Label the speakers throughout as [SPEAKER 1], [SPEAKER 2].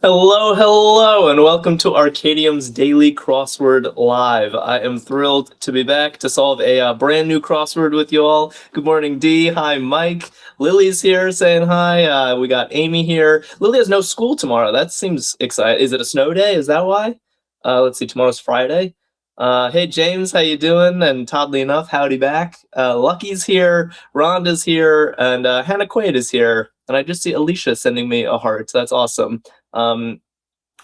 [SPEAKER 1] Hello, hello, and welcome to Arkadium's Daily Crossword Live. I am thrilled to be back to solve a brand new crossword with you all. Good morning, Dee. Hi, Mike. Lily's here saying hi. We got Amy here. Lily has no school tomorrow. That seems exciting. Is it a snow day? Is that why? Let's see, tomorrow's Friday. Hey, James, how you doing? And oddly enough, howdy back. Lucky's here, Rhonda's here, and Hannah Quaid is here. And I just see Alicia sending me a heart. That's awesome. I'm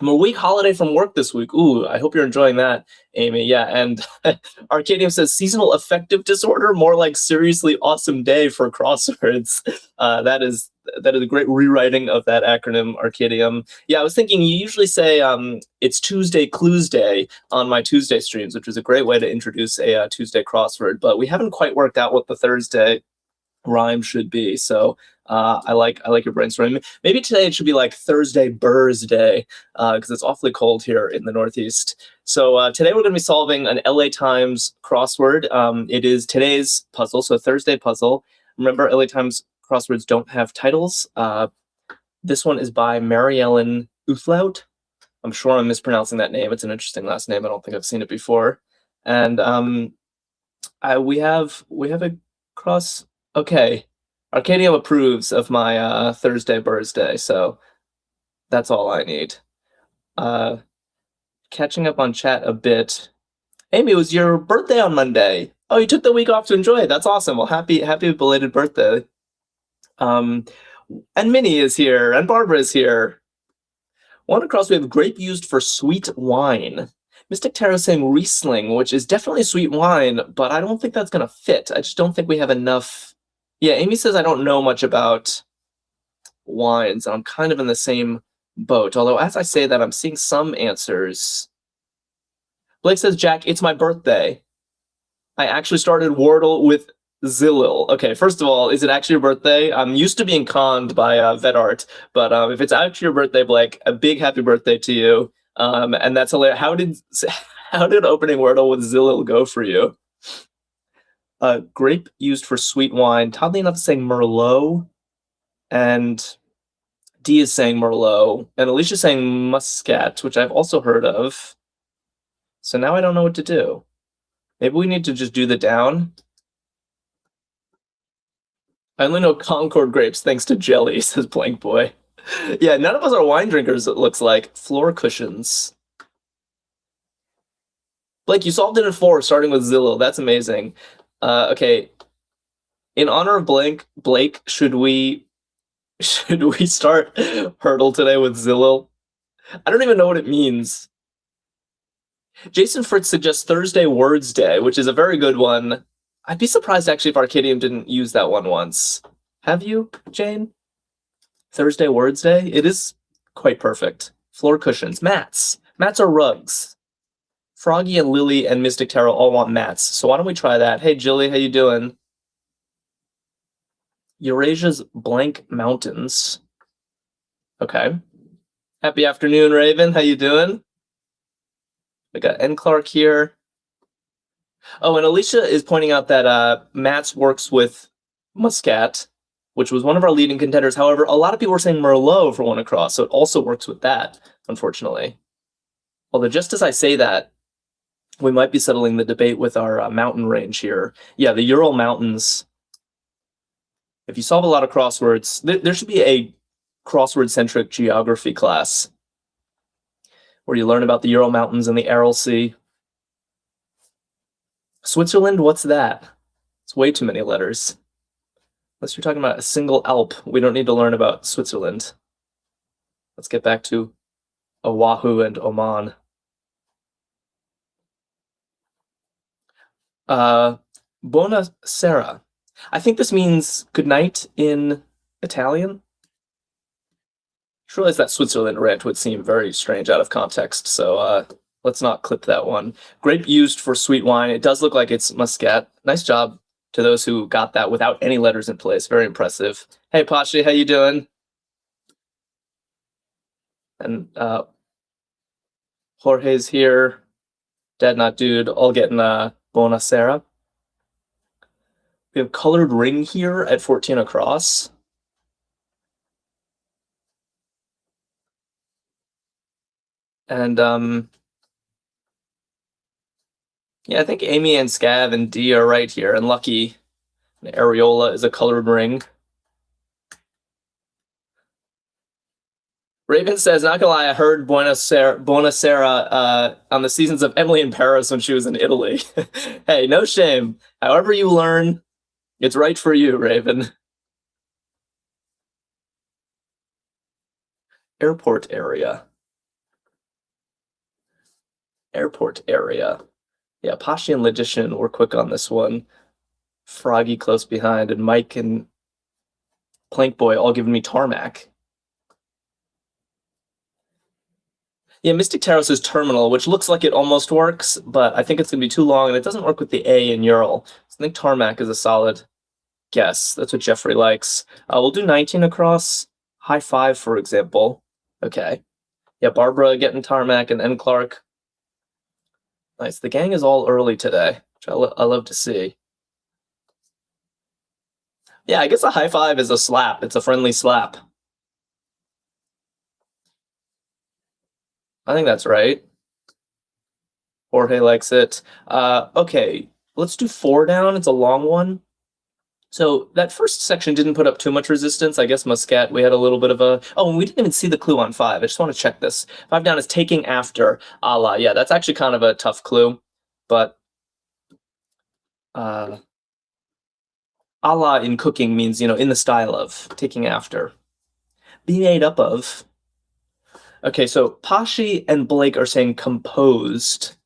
[SPEAKER 1] a week holiday from work this week. Ooh, I hope you're enjoying that, Amy. Yeah, and Arkadium says seasonal affective disorder, more like seriously awesome day for crosswords. That is a great rewriting of that acronym, Arkadium. Yeah, I was thinking you usually say it's Tuesday Clues Day on my Tuesday streams, which is a great way to introduce a Tuesday crossword, but we haven't quite worked out what the Thursday rhyme should be. So I like your brainstorming. Maybe today it should be like Thursday Burrs Day because it's awfully cold here in the Northeast. So today we're going to be solving an LA Times crossword. It is today's puzzle, so Thursday puzzle. Remember, LA Times crosswords don't have titles. This one is by Mary Ellen Uthlaut. I'm sure I'm mispronouncing that name. It's an interesting last name. I don't think I've seen it before. And we have a cross. Okay, Arkadium approves of my Thursday birthday, so that's all I need. Catching up on chat a bit. Amy, it was your birthday on Monday. Oh, you took the week off to enjoy it. That's awesome. Well, happy belated birthday. And Minnie is here, and Barbara is here. One across, we have grape used for sweet wine. Mystic Tarot saying Riesling, which is definitely sweet wine, but I don't think that's going to fit. I just don't think we have enough. Yeah, Amy says I don't know much about wines, and I'm kind of in the same boat. Although, as I say that, I'm seeing some answers. Blake says, Jack, it's my birthday. I actually started Wordle with Zilil. Okay, first of all, is it actually your birthday? I'm used to being conned by VetArt, but if it's actually your birthday, Blake, a big happy birthday to you. And that's hilarious. How did opening Wordle with Zilil go for you? Grape used for sweet wine. Oddly enough, saying Merlot, and Dee is saying Merlot, and Alicia's saying Muscat, which I've also heard of. So now I don't know what to do. Maybe we need to just do the down. I only know Concord grapes thanks to jelly, says Blank Boy. Yeah, none of us are wine drinkers, it looks like. Floor cushions. Blake, you solved it in 4, starting with Zillow. That's amazing. Okay. In honor of Blake, should we start Hurdle today with Zillow? I don't even know what it means. Jason Fritz suggests Thursday Words Day, which is a very good one. I'd be surprised actually if Arkadium didn't use that one once. Have you, Jane? Thursday Words Day? It is quite perfect. Floor cushions. Mats. Mats are rugs. Froggy and Lily and Mystic Tarot all want mats, so why don't we try that? Hey, Jilly, how you doing? Eurasia's Blank Mountains. Okay. Happy afternoon, Raven. How you doing? We got N. Clark here. Oh, and Alicia is pointing out that Mats works with Muscat, which was one of our leading contenders. However, a lot of people were saying Merlot for one across, so it also works with that, unfortunately. Although just as I say that, we might be settling the debate with our mountain range here. Yeah, the Ural Mountains. If you solve a lot of crosswords, there should be a crossword-centric geography class where you learn about the Ural Mountains and the Aral Sea. Switzerland, what's that? It's way too many letters. Unless you're talking about a single Alp, we don't need to learn about Switzerland. Let's get back to Oahu and Oman. Buona sera. I think this means good night in Italian. I realize that Switzerland rant would seem very strange out of context, so let's not clip that one. Grape used for sweet wine. It does look like it's Muscat. Nice job to those who got that without any letters in place. Very impressive. Hey, Pachi, how you doing? And Jorge's here. Dad Not Dude, all getting Buona sera. We have colored ring here at 14 across. And yeah, I think Amy and Scav and D are right here, and Lucky and Areola is a colored ring. Raven says, not gonna lie, I heard Buonasera on the seasons of Emily in Paris when she was in Italy. Hey, no shame. However you learn, it's right for you, Raven. Airport area. Airport area. Yeah, Pashi and Logician were quick on this one. Froggy close behind, and Mike and Plank Boy all giving me tarmac. Yeah, Mystic Tarot says terminal, which looks like it almost works, but I think it's going to be too long, and it doesn't work with the A in Ural. So I think tarmac is a solid guess. That's what Jeffrey likes. We'll do 19 across. High five, for example. Okay. Yeah, Barbara getting tarmac and N. Clark. Nice. The gang is all early today, which I love to see. Yeah, I guess a high five is a slap. It's a friendly slap. I think that's right. Jorge likes it. Okay, let's do 4 down. It's a long one. So that first section didn't put up too much resistance. I guess Muscat, we had a little bit of a... Oh, and we didn't even see the clue on 5. I just want to check this. 5 down is taking after Allah. Yeah, that's actually kind of a tough clue. But Allah in cooking means, in the style of, taking after. Be made up of. Okay, so Pashi and Blake are saying composed.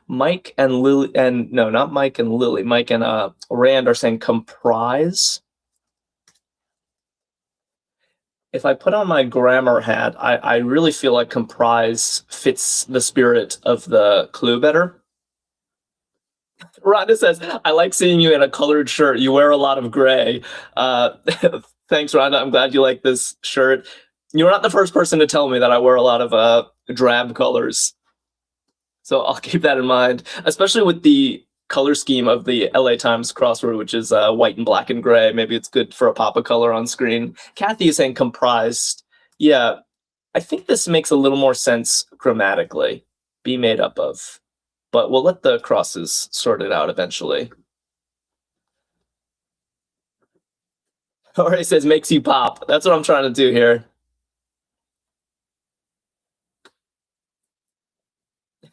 [SPEAKER 1] Mike and Lily, and no, not Mike and Lily. Mike and Rand are saying comprise. If I put on my grammar hat, I really feel like comprise fits the spirit of the clue better. Rhonda says, I like seeing you in a colored shirt. You wear a lot of gray. Thanks, Rhonda. I'm glad you like this shirt. You're not the first person to tell me that I wear a lot of drab colors. So I'll keep that in mind, especially with the color scheme of the LA Times crossword, which is white and black and gray. Maybe it's good for a pop of color on screen. Kathy is saying comprised. Yeah, I think this makes a little more sense grammatically. Be made up of. But we'll let the crosses sort it out eventually. Jorge says makes you pop. That's what I'm trying to do here.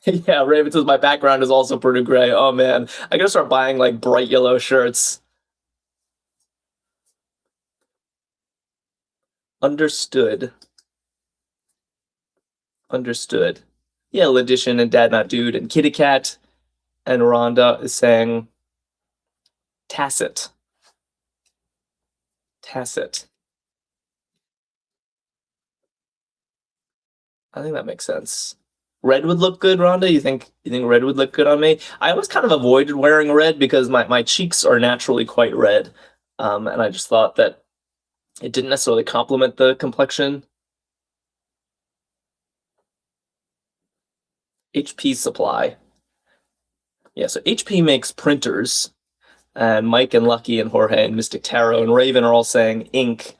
[SPEAKER 1] Yeah, Raven says my background is also pretty gray. Oh man, I gotta start buying like bright yellow shirts. Understood. Understood. Yeah, Ledition and Dad Not Dude and Kitty Cat and Rhonda is saying tacit. Tacit. I think that makes sense. Red would look good, Rhonda? You think red would look good on me? I always kind of avoided wearing red because my cheeks are naturally quite red. And I just thought that it didn't necessarily complement the complexion. HP supply. Yeah, so HP makes printers. And Mike and Lucky and Jorge and Mystic Tarot and Raven are all saying ink.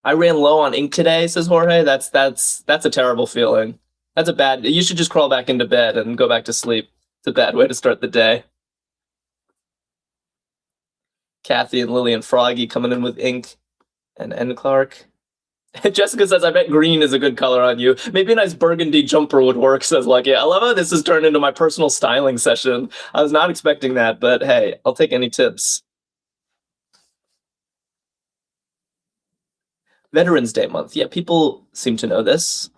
[SPEAKER 1] I ran low on ink today, says Jorge. That's a terrible feeling. That's a bad... You should just crawl back into bed and go back to sleep. It's a bad way to start the day. Kathy and Lily and Froggy coming in with ink. And N. Clark. Jessica says, I bet green is a good color on you. Maybe a nice burgundy jumper would work, says Lucky. I love how this has turned into my personal styling session. I was not expecting that, but hey, I'll take any tips. Veterans Day month. Yeah, people seem to know this.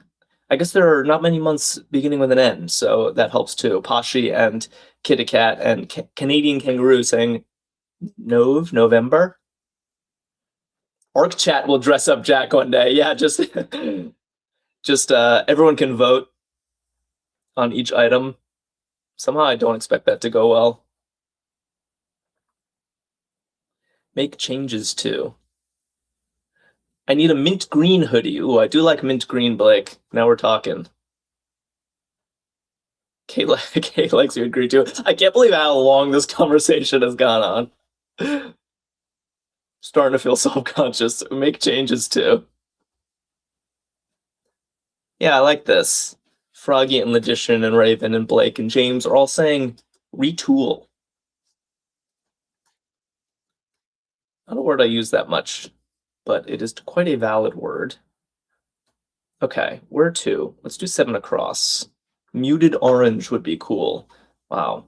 [SPEAKER 1] I guess there are not many months beginning with an N, so that helps too. Pashi and Kitty Cat and Canadian Kangaroo saying November. Orc Chat will dress up Jack one day. Yeah, just everyone can vote on each item. Somehow I don't expect that to go well. Make changes too. I need a mint green hoodie. Ooh, I do like mint green, Blake. Now we're talking. Kate likes you agree too. I can't believe how long this conversation has gone on. Starting to feel self-conscious. Make changes too. Yeah, I like this. Froggy and Logician and Raven and Blake and James are all saying retool. Not a word I use that much, but it is quite a valid word. Okay, where to? Let's do 7 across. Muted orange would be cool. Wow.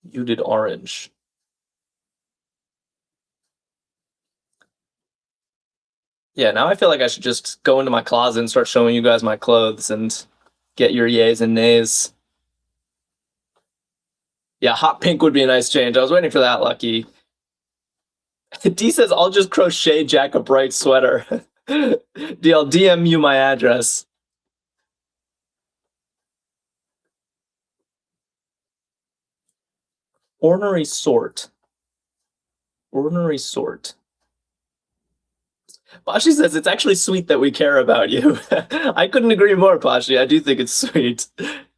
[SPEAKER 1] Muted orange. Yeah, now I feel like I should just go into my closet and start showing you guys my clothes and get your yays and nays. Yeah, hot pink would be a nice change. I was waiting for that, Lucky. D says, I'll just crochet Jack a bright sweater. D, I'll DM you my address. Ornery sort. Ornery sort. Pashi says, it's actually sweet that we care about you. I couldn't agree more, Pashi. I do think it's sweet.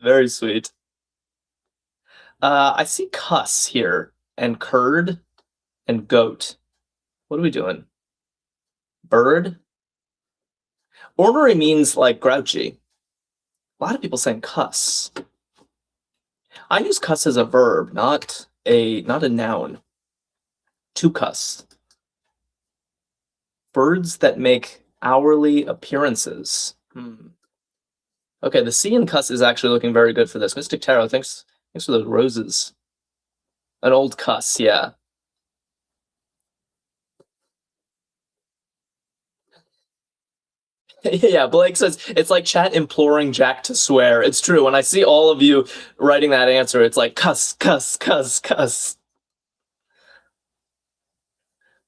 [SPEAKER 1] Very sweet. I see cuss here, and curd, and goat. What are we doing? Bird? Ornery means like grouchy. A lot of people saying cuss. I use cuss as a verb, not a noun. To cuss. Birds that make hourly appearances. Okay, the C in cuss is actually looking very good for this. Mystic Tarot, thanks for those roses. An old cuss, yeah. Yeah, Blake says it's like chat imploring Jack to swear. It's true. When I see all of you writing that answer, it's like cuss, cuss, cuss, cuss.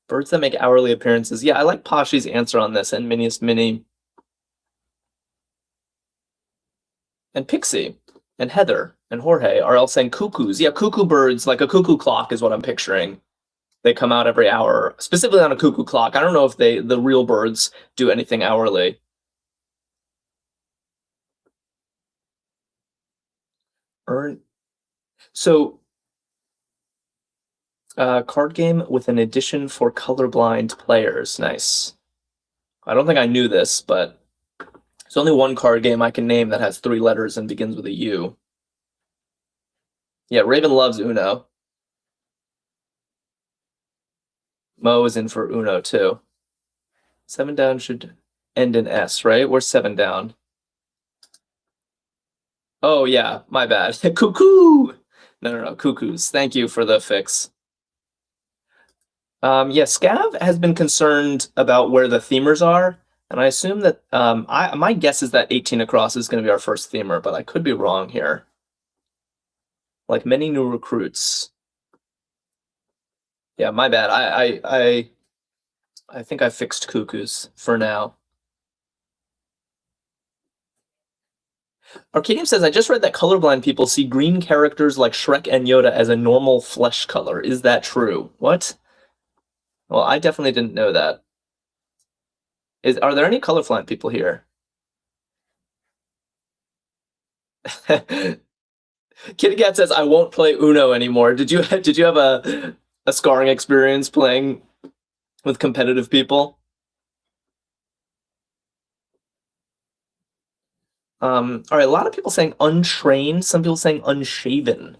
[SPEAKER 1] Birds that make hourly appearances. Yeah, I like Pashi's answer on this, and Minius Mini. And Pixie, and Heather, and Jorge are all saying cuckoos. Yeah, cuckoo birds, like a cuckoo clock is what I'm picturing. They come out every hour, specifically on a cuckoo clock. I don't know if the real birds do anything hourly. So, card game with an edition for colorblind players. Nice. I don't think I knew this, but there's only one card game I can name that has 3 letters and begins with a U. Yeah, Raven loves Uno. Mo is in for Uno, too. 7 down should end in S, right? We're 7 down. Oh, yeah, my bad. Cuckoo! No, cuckoos. Thank you for the fix. Yeah, Scav has been concerned about where the themers are, and I assume that my guess is that 18 across is going to be our first themer, but I could be wrong here. Like many new recruits. Yeah, my bad. I think I fixed cuckoos for now. Arkadium says, I just read that colorblind people see green characters like Shrek and Yoda as a normal flesh color. Is that true? What? Well, I definitely didn't know that. Are there any colorblind people here? Kitty Cat says, I won't play Uno anymore. Did you have a scarring experience playing with competitive people? All right, a lot of people saying untrained, some people saying unshaven.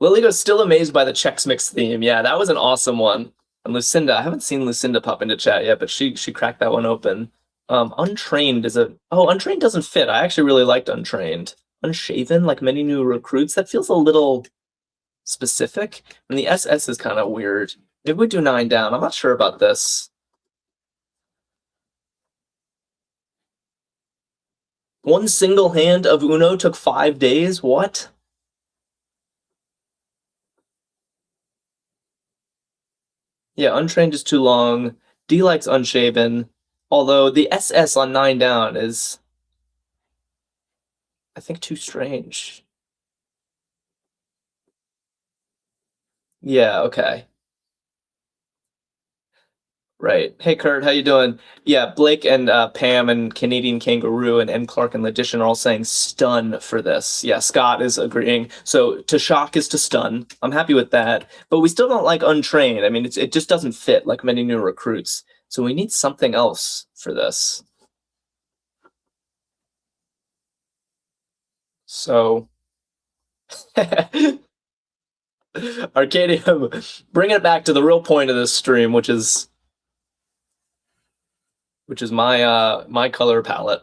[SPEAKER 1] Lily goes still amazed by the Chex Mix theme. Yeah, that was an awesome one. And Lucinda, I haven't seen Lucinda pop into chat yet, but she cracked that one open. Untrained is Untrained doesn't fit. I actually really liked Untrained. Unshaven, like many new recruits, that feels a little specific. And the SS is kind of weird. Maybe we do 9 down. I'm not sure about this. One single hand of Uno took 5 days? What? Yeah, Untrained is too long. D likes Unshaven. Although the SS on 9 down is, I think, too strange. Yeah, okay. Right. Hey, Kurt, how you doing? Yeah, Blake and Pam and Canadian Kangaroo and M. Clark and Logician are all saying stun for this. Yeah, Scott is agreeing. So to shock is to stun. I'm happy with that. But we still don't like untrained. I mean, it just doesn't fit like many new recruits. So we need something else for this. So Arkadium, bringing it back to the real point of this stream, which is my color palette.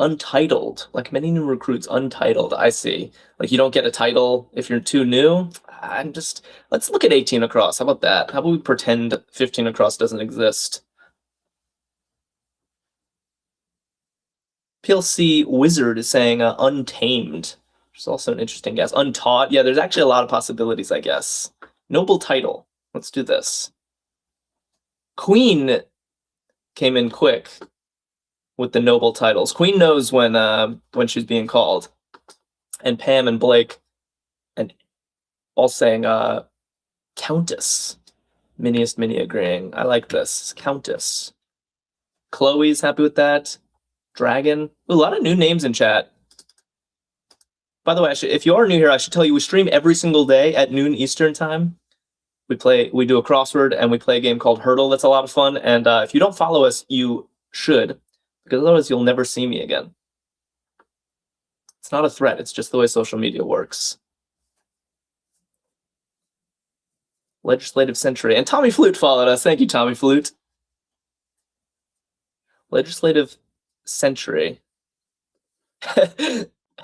[SPEAKER 1] Untitled, like many new recruits, untitled. I see. Like you don't get a title if you're too new. Let's look at 18 across. How about that? How about we pretend 15 across doesn't exist? PLC Wizard is saying untamed, which is also an interesting guess. Untaught. Yeah, there's actually a lot of possibilities, I guess. Noble title. Let's do this. Queen came in quick with the noble titles. Queen knows when she's being called. And Pam and Blake and all saying Countess. Miniest Mini agreeing. I like this. Countess. Chloe's happy with that. Dragon. Ooh, a lot of new names in chat. By the way, if you are new here, I should tell you we stream every single day at noon Eastern time. We do a crossword and we play a game called Hurdle. That's a lot of fun. And if you don't follow us, you should, because otherwise you'll never see me again. It's not a threat. It's just the way social media works. Legislative Century. And Tommy Flute followed us. Thank you, Tommy Flute. Legislative Century.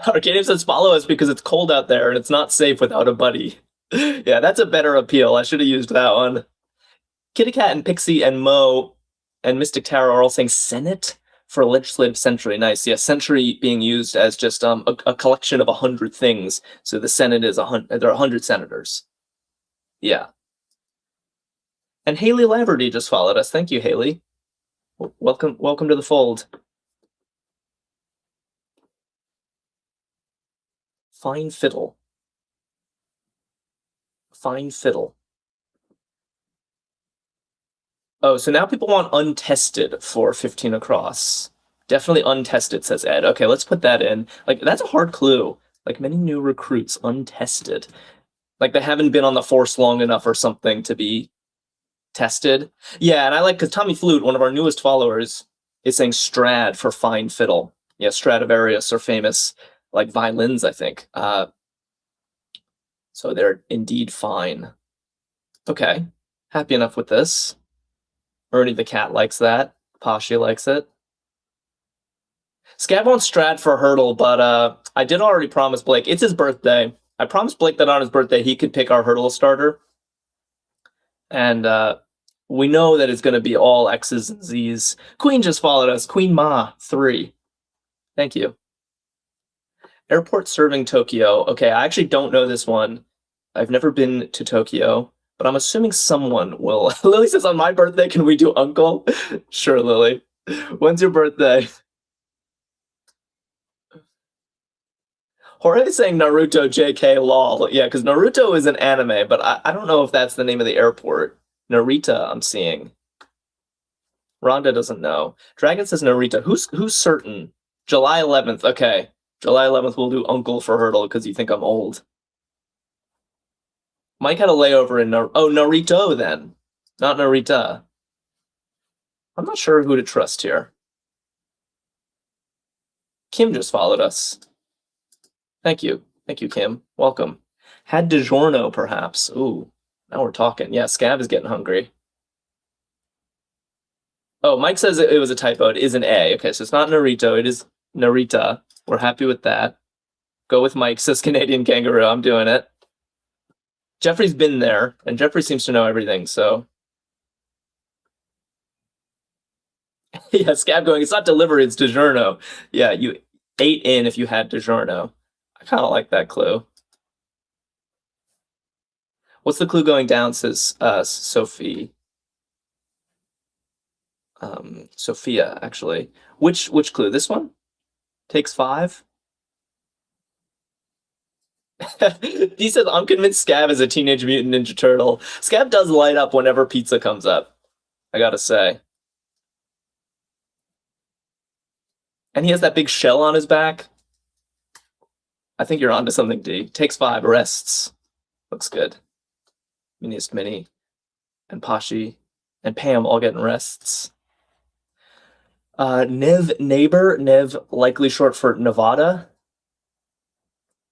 [SPEAKER 1] Arkadium says follow us because it's cold out there and it's not safe without a buddy. Yeah, that's a better appeal. I should have used that one. Kitty Cat and Pixie and Mo and Mystic Tarot are all saying Senate for Legislative Century. Nice. Yeah, century being used as just a collection of 100 things. So the Senate is there are 100 senators. Yeah. And Haley Laverty just followed us. Thank you, Haley. Welcome to the fold. Fine fiddle. Fine fiddle. Oh, so now people want untested for 15 across. Definitely untested, says Ed. Okay, let's put that in. Like, that's a hard clue. Like, many new recruits, untested. Like, they haven't been on the force long enough or something to be tested. Yeah, and I like, because Tommy Flute, one of our newest followers, is saying Strad for fine fiddle. Yeah, Stradivarius are famous, like, violins, I think. So they're indeed fine. Okay, happy enough with this. Ernie the cat likes that. Pasha likes it. Scab wants Strad for Hurdle, but I did already promise Blake. It's his birthday. I promised Blake that on his birthday he could pick our Hurdle starter. And we know that it's going to be all X's and Z's. Queen just followed us. Queen Ma 3. Thank you. Airport serving Tokyo. Okay, I actually don't know this one. I've never been to Tokyo, but I'm assuming someone will. Lily says, on my birthday, can we do Uncle? Sure, Lily. When's your birthday? Jorge is saying Naruto JK lol. Yeah, because Naruto is an anime, but I don't know if that's the name of the airport. Narita, I'm seeing. Rhonda doesn't know. Dragon says Narita. Who's certain? July 11th. Okay. July 11th, we'll do Uncle for Hurdle because you think I'm old. Mike had a layover in Narito then, not Narita. I'm not sure who to trust here. Kim just followed us. Thank you, Kim. Welcome. Had DiGiorno, perhaps. Ooh, now we're talking. Yeah, Scab is getting hungry. Oh, Mike says it was a typo. It is an A. Okay, so it's not Narito. It is Narita. We're happy with that. Go with Mike, says Canadian Kangaroo. I'm doing it. Jeffrey's been there, and Jeffrey seems to know everything, so. Yeah, Scab going, it's not delivery, it's DiGiorno. Yeah, you ate in if you had DiGiorno. I kind of like that clue. What's the clue going down, says Sophie. Sophia, actually. Which clue? This one? Takes 5? He says, I'm convinced Scab is a Teenage Mutant Ninja Turtle. Scab does light up whenever pizza comes up. I gotta say. And he has that big shell on his back. I think you're onto something, D. Takes 5, rests. Looks good. Miniest Mini and Pashi and Pam all getting rests. Nev Neighbor, Nev likely short for Nevada.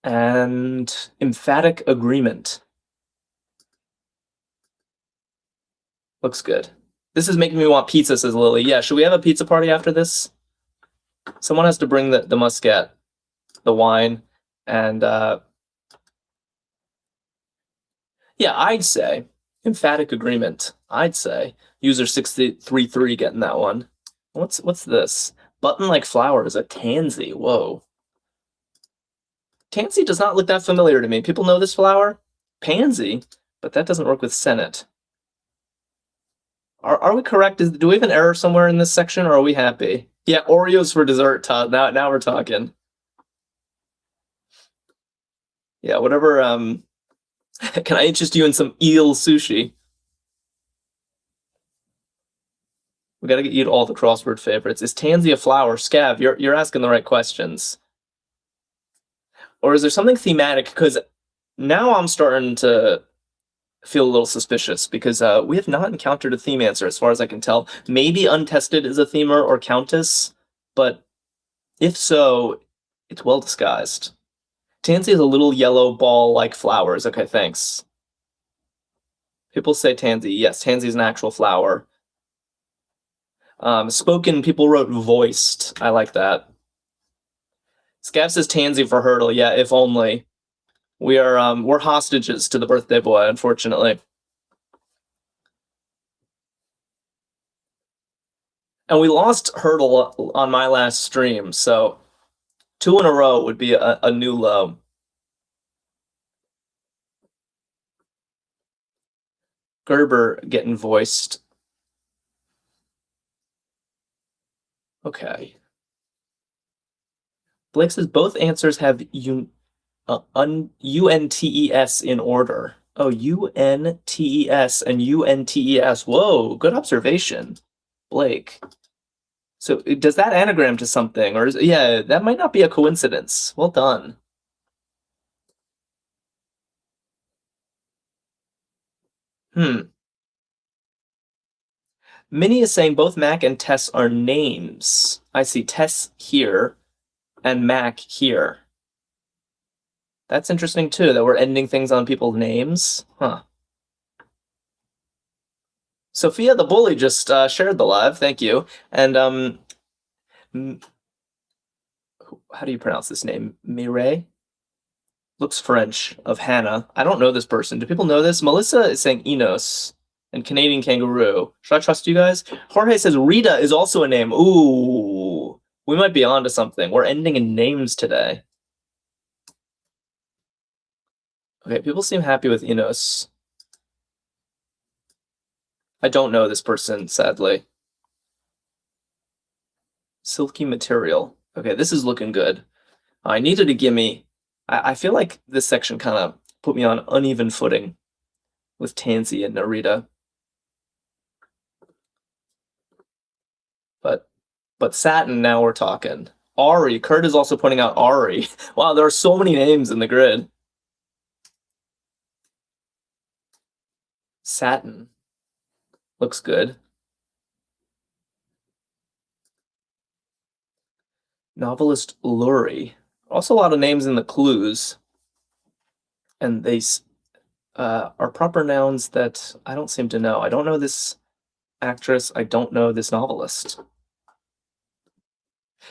[SPEAKER 1] And Emphatic Agreement. Looks good. This is making me want pizza, says Lily. Yeah, should we have a pizza party after this? Someone has to bring the muscat, the wine, and yeah, I'd say Emphatic Agreement. I'd say user 633 getting that one. What's this? Button like flowers, a tansy. Whoa. Tansy does not look that familiar to me. People know this flower? Pansy, but that doesn't work with Senate. Are we correct? Do we have an error somewhere in this section, or are we happy? Yeah, Oreos for dessert, Todd. Now we're talking. Yeah, whatever. Can I interest you in some eel sushi? We gotta eat all the crossword favorites. Is tansy a flower? Scav, you're asking the right questions. Or is there something thematic? Because now I'm starting to feel a little suspicious, because we have not encountered a theme answer as far as I can tell. Maybe Untested is a themer or Countess, but if so, it's well disguised. Tansy is a little yellow ball like flowers. Okay, thanks. People say tansy. Yes, tansy is an actual flower. Spoken, people wrote voiced. I like that. Scav says tansy for hurdle. Yeah, if only. We're hostages to the birthday boy, unfortunately. And we lost hurdle on my last stream, so 2 in a row would be a new low. Gerber getting voiced. Okay. Blake says both answers have UNTES in order. Oh, UNTES and UNTES. Whoa, good observation, Blake. So does that anagram to something? Or yeah, that might not be a coincidence. Well done. Minnie is saying both Mac and Tess are names. I see Tess here and Mac here. That's interesting too, that we're ending things on people's names. Huh. Sophia the Bully just shared the live. Thank you. And how do you pronounce this name? Mireille? Looks French, of Hannah. I don't know this person. Do people know this? Melissa is saying Enos and Canadian Kangaroo. Should I trust you guys? Jorge says Rita is also a name. Ooh, we might be onto something. We're ending in names today. Okay, people seem happy with Enos. I don't know this person, sadly. Silky material. Okay, this is looking good. I needed a gimme. I feel like this section kind of put me on uneven footing with Tansy and Narita. But Satin, now we're talking. Ari. Kurt is also pointing out Ari. Wow, there are so many names in the grid. Satin. Looks good. Novelist Lurie. Also a lot of names in the clues. And they are proper nouns that I don't seem to know. I don't know this actress. I don't know this novelist.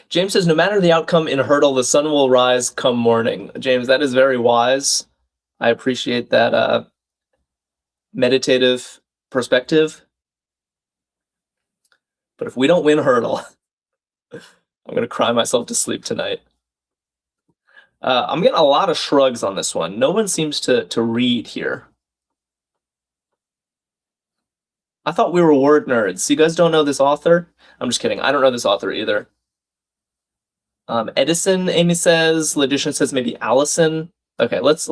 [SPEAKER 1] James says, no matter the outcome in hurdle, the sun will rise come morning. James, that is very wise. I appreciate that meditative perspective. But if we don't win hurdle, I'm going to cry myself to sleep tonight. I'm getting a lot of shrugs on this one. No one seems to read here. I thought we were word nerds. You guys don't know this author? I'm just kidding. I don't know this author either. Edison, Amy says. Logician says maybe Allison. Okay, let's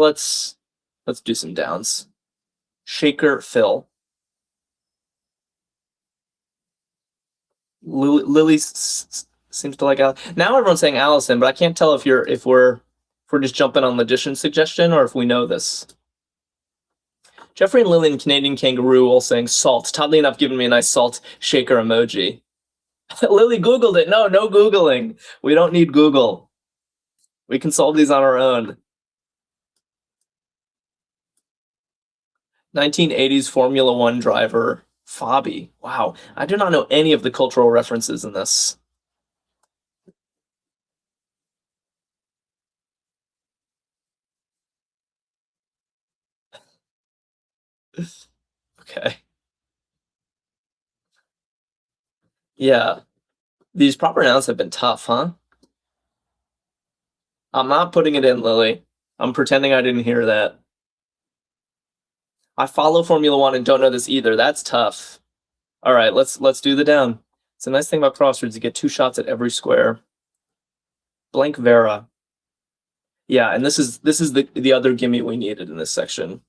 [SPEAKER 1] do some downs. Shaker Phil. Lily seems to like Al. Now everyone's saying Allison, but I can't tell if we're just jumping on Logician's suggestion or if we know this. Jeffrey and Lily and Canadian Kangaroo all saying salt. Oddly enough, giving me a nice salt shaker emoji. Lily Googled it. No Googling. We don't need Google. We can solve these on our own. 1980s Formula One driver, Fabi. Wow, I do not know any of the cultural references in this. Okay. Yeah, these proper nouns have been tough, huh? I'm not putting it in, Lily. I'm pretending I didn't hear that. I follow Formula One and don't know this either. That's tough. All right, let's do the down. It's a nice thing about crosswords. You get 2 shots at every square. Blank Vera. Yeah, and this is the other gimme we needed in this section.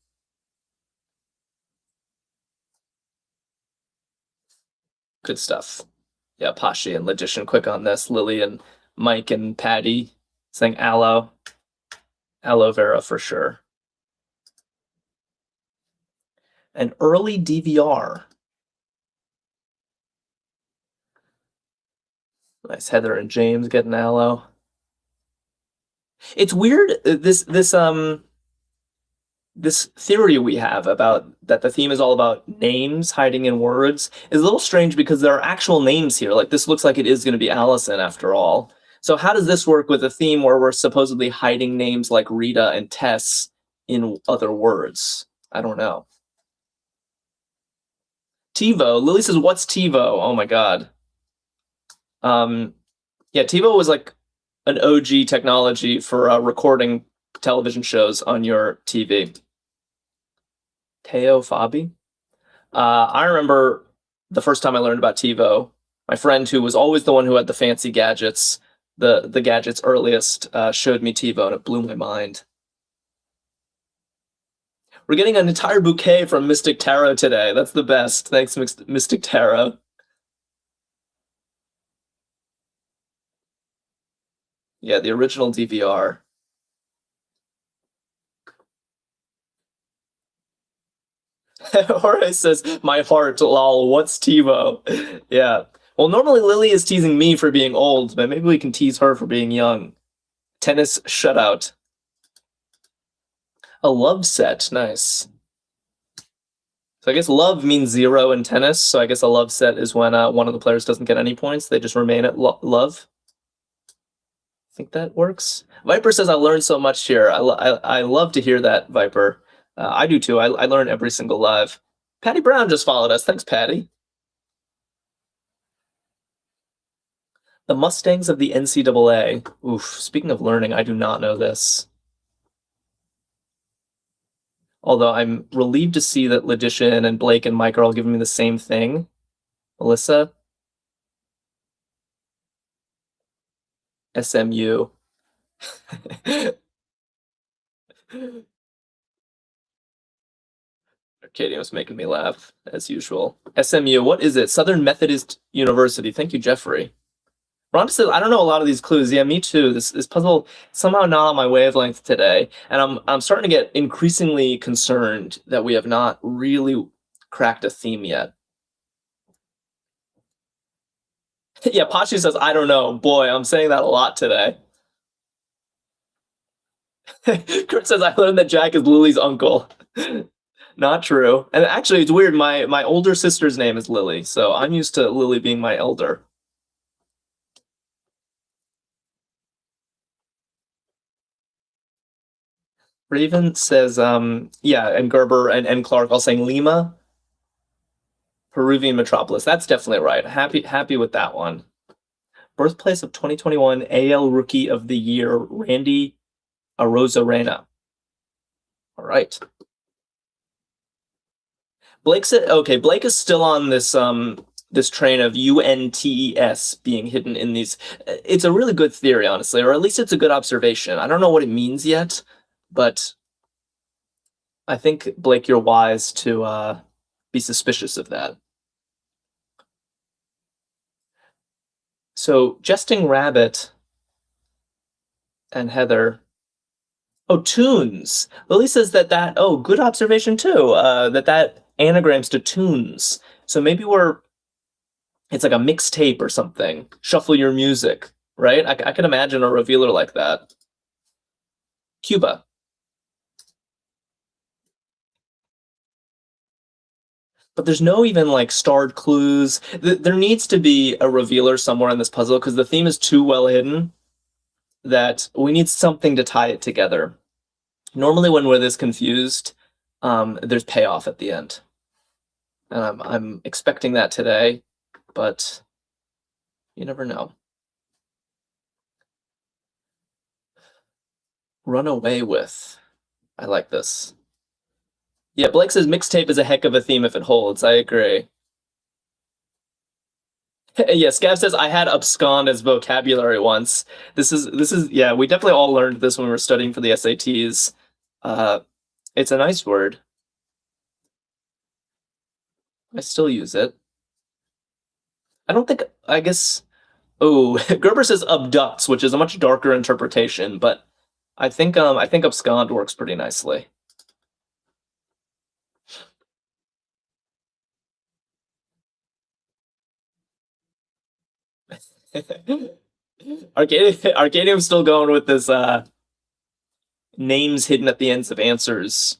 [SPEAKER 1] Good stuff. Yeah, Pashi and Logician quick on this. Lily and Mike and Patty saying aloe vera for sure. An early DVR. Nice, Heather and James getting aloe. It's weird, this theory we have about that the theme is all about names hiding in words is a little strange because there are actual names here. Like this looks like it is going to be Allison after all. So how does this work with a theme where we're supposedly hiding names like Rita and Tess in other words? I don't know. TiVo. Lily says, "What's TiVo?" Oh my god. Yeah, TiVo was like an OG technology for recording television shows on your TV. Teo Fabi. I remember the first time I learned about TiVo. My friend, who was always the one who had the fancy gadgets, the gadgets earliest, showed me TiVo, and it blew my mind. We're getting an entire bouquet from Mystic Tarot today. That's the best. Thanks, Mystic Tarot. Yeah, the original DVR. Jorge says, "My heart, lol, what's TiVo?" Yeah. Well, normally Lily is teasing me for being old, but maybe we can tease her for being young. Tennis shutout. A love set. Nice. So I guess love means 0 in tennis. So I guess a love set is when one of the players doesn't get any points. They just remain at love. I think that works. Viper says, "I learned so much here." I love to hear that, Viper. I do too. I learn every single live. Patty Brown just followed us. Thanks, Patty. The Mustangs of the NCAA. Oof. Speaking of learning, I do not know this. Although I'm relieved to see that Logician and Blake and Mike are all giving me the same thing. Melissa? SMU. Arkadium's making me laugh, as usual. SMU, what is it? Southern Methodist University. Thank you, Jeffrey. Ron says, "I don't know a lot of these clues." Yeah, me too. This puzzle somehow not on my wavelength today, and I'm starting to get increasingly concerned that we have not really cracked a theme yet. Yeah, Pachi says, "I don't know." Boy, I'm saying that a lot today. Kurt says, "I learned that Jack is Lily's uncle." Not true. And actually, it's weird. My older sister's name is Lily, so I'm used to Lily being my elder. Raven says, yeah, and Gerber and Clark all saying Lima, Peruvian metropolis. That's definitely right. Happy with that one. Birthplace of 2021 AL Rookie of the Year, Randy Arozarena. All right. Blake said, okay, Blake is still on this this train of UNTES being hidden in these. It's a really good theory, honestly, or at least it's a good observation. I don't know what it means yet, but I think, Blake, you're wise to be suspicious of that. So Jesting Rabbit and Heather. Oh, tunes. Lily says oh, good observation too. That anagrams to tunes. So maybe it's like a mixtape or something. Shuffle your music, right? I can imagine a revealer like that. Cuba. But there's no even like starred clues. There needs to be a revealer somewhere in this puzzle because the theme is too well hidden that we need something to tie it together. Normally, when we're this confused, there's payoff at the end, and I'm expecting that today, but you never know. Run away with. I like this. Yeah, Blake says mixtape is a heck of a theme if it holds. I agree. Yeah, Scav says I had abscond as vocabulary once. This is yeah, we definitely all learned this when we were studying for the SATs. Uh, it's a nice word. I still use it. I don't think I guess oh, Gerber says abducts, which is a much darker interpretation, but I think abscond works pretty nicely. Arcadium's still going with this names hidden at the ends of answers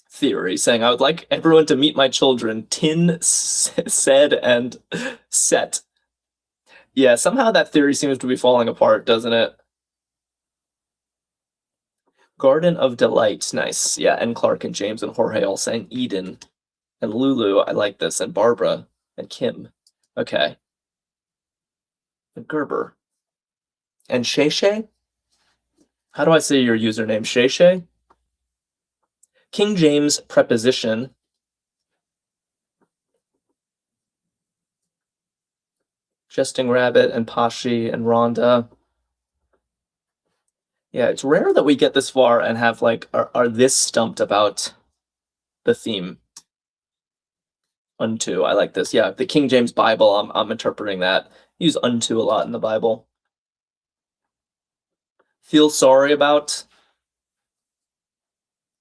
[SPEAKER 1] theory, saying I would like everyone to meet my children, Tin, said, and Set. Yeah, somehow that theory seems to be falling apart, doesn't it? Garden of Delight, nice. Yeah, and Clark and James and Jorge all saying Eden. And Lulu, I like this, and Barbara and Kim. Okay. And Gerber. And Shay Shay? How do I say your username? Shay Shay? King James preposition. Jesting Rabbit and Pashi and Rhonda. Yeah, it's rare that we get this far and have like are this stumped about the theme. Unto, I like this. Yeah, the King James Bible. I'm interpreting that. Use unto a lot in the Bible. Feel sorry about.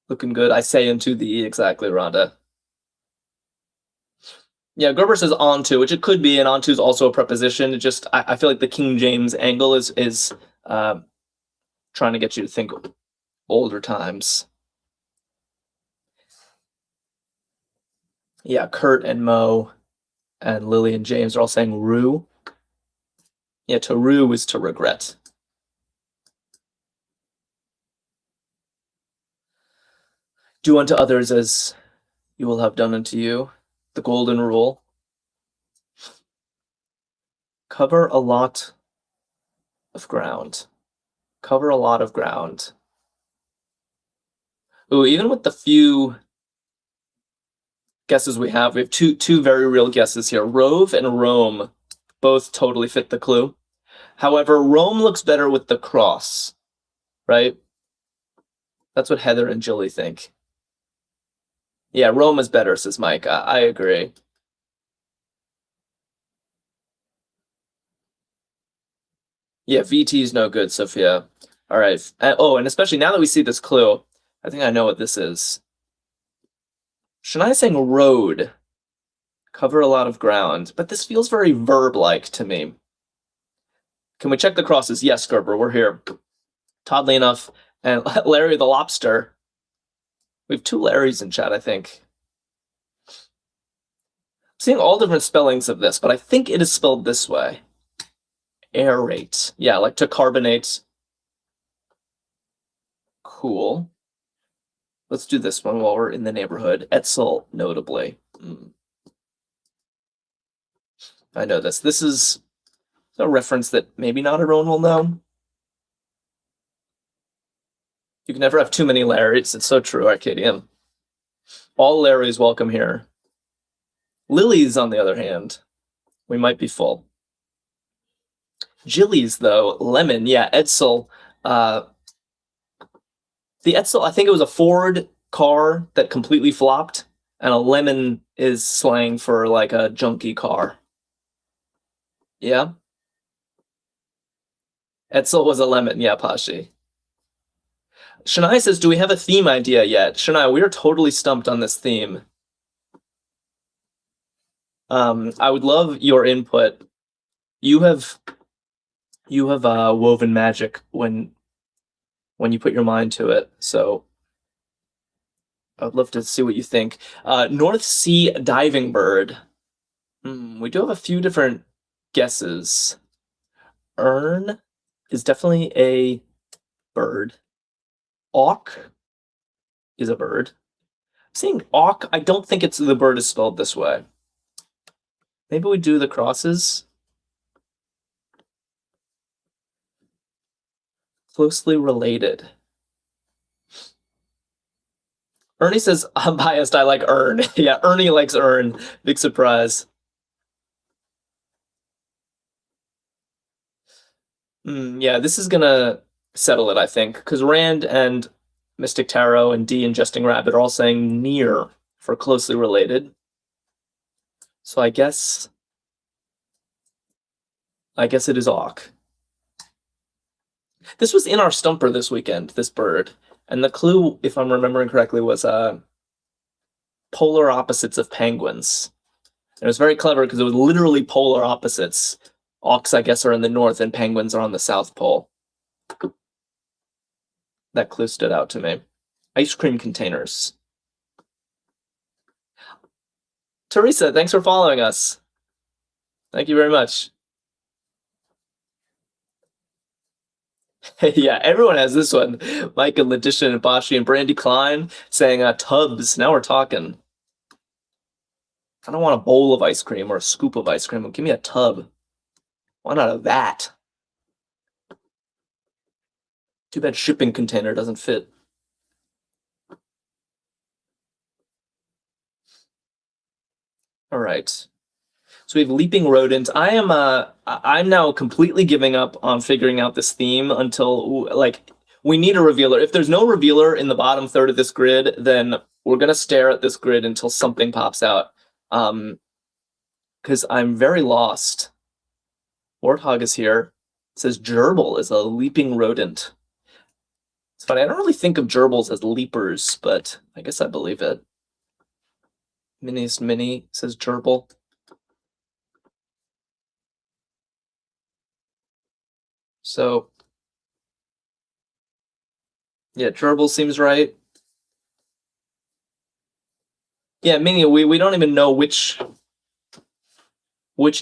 [SPEAKER 1] Looking good. I say into the exactly, Rhonda. Yeah, Gerber says onto, which it could be, and onto is also a preposition. It just I feel like the King James angle is trying to get you to think older times. Yeah, Kurt and Mo and Lily and James are all saying rue. Yeah, to rue is to regret. Do unto others as you will have done unto you. The golden rule. Cover a lot of ground. Cover a lot of ground. Ooh, even with the few guesses we have two very real guesses here. Rove and Rome both totally fit the clue. However, Rome looks better with the cross, right? That's what Heather and Julie think. Yeah, Rome is better, says Mike. I agree. Yeah, VT is no good, Sophia. All right. Oh, and especially now that we see this clue, I think I know what this is. Shania saying road. Cover a lot of ground. But this feels very verb-like to me. Can we check the crosses? Yes, Gerber, we're here. Toddly enough. And Larry the Lobster. We have two Larrys in chat, I think. I'm seeing all different spellings of this, but I think it is spelled this way. Aerate. Yeah, like to carbonate. Cool. Let's do this one while we're in the neighborhood. Etzel, notably. I know this. This is a reference that maybe not everyone will know. You can never have too many Larrys. It's so true, Arkadium. All Larrys welcome here. Lilies, on the other hand, we might be full. Jillies, though, lemon, yeah, Edsel. The Edsel, I think it was a Ford car that completely flopped, and a lemon is slang for like a junky car. Yeah? Etzel was a lemon. Yeah, Pashi. Shania says, do we have a theme idea yet? Shania, we are totally stumped on this theme. I would love your input. You have woven magic when you put your mind to it. So I'd love to see what you think. North Sea diving bird. We do have a few different guesses. Ern is definitely a bird. Auk is a bird. Seeing auk, I don't think it's the bird is spelled this way. Maybe we do the crosses. Closely related. Ernie says, I'm biased, I like Ern. Yeah, Ernie likes Ern. Big surprise. Yeah, this is gonna settle it, I think, because Rand and Mystic Tarot and D and Jesting Rabbit are all saying near for closely related. So I guess it is auk. This was in our stumper this weekend, this bird. And the clue, if I'm remembering correctly, was polar opposites of penguins. And it was very clever because it was literally polar opposites. Auks, I guess, are in the north and penguins are on the south pole. That clue stood out to me. Ice cream containers. Teresa, thanks for following us. Thank you very much. Yeah, everyone has this one. Mike and Letitia and Bashi and Brandy Klein saying tubs. Now we're talking. I don't want a bowl of ice cream or a scoop of ice cream. Give me a tub. Why not a vat? Too bad shipping container doesn't fit. All right. So we have leaping rodent. I'm now completely giving up on figuring out this theme until we need a revealer. If there's no revealer in the bottom third of this grid, then we're gonna stare at this grid until something pops out. Because I'm very lost. Warthog is here. It says gerbil is a leaping rodent. It's funny, I don't really think of gerbils as leapers, but I guess I believe it. Miniest Mini says gerbil. So, yeah, gerbil seems right. Yeah, Mini, we don't even know which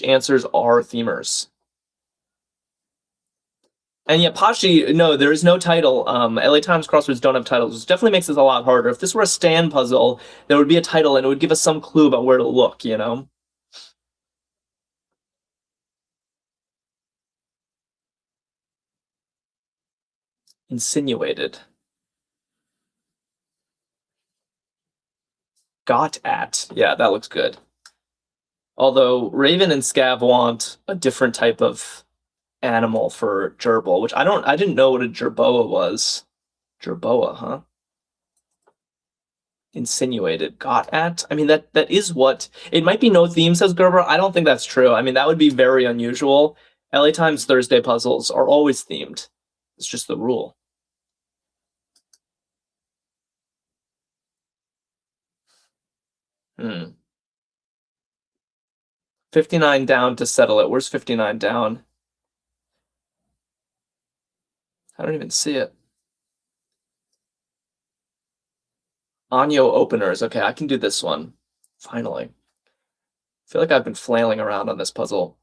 [SPEAKER 1] answers are themers. And yeah, Pashi, no, there is no title. LA Times crosswords don't have titles, which definitely makes this a lot harder. If this were a Stan puzzle, there would be a title and it would give us some clue about where to look, you know? Insinuated. Got at. Yeah, that looks good. Although Raven and Scav want a different type of animal for gerbil, which I didn't know what a jerboa was. Jerboa, huh? Insinuated. Got at? I mean, that is what... It might be no theme, says Gerber. I don't think that's true. I mean, that would be very unusual. LA Times Thursday puzzles are always themed. It's just the rule. Hmm. 59 down to settle it. Where's 59 down? I don't even see it. Anyo openers. Okay, I can do this one. Finally. I feel like I've been flailing around on this puzzle.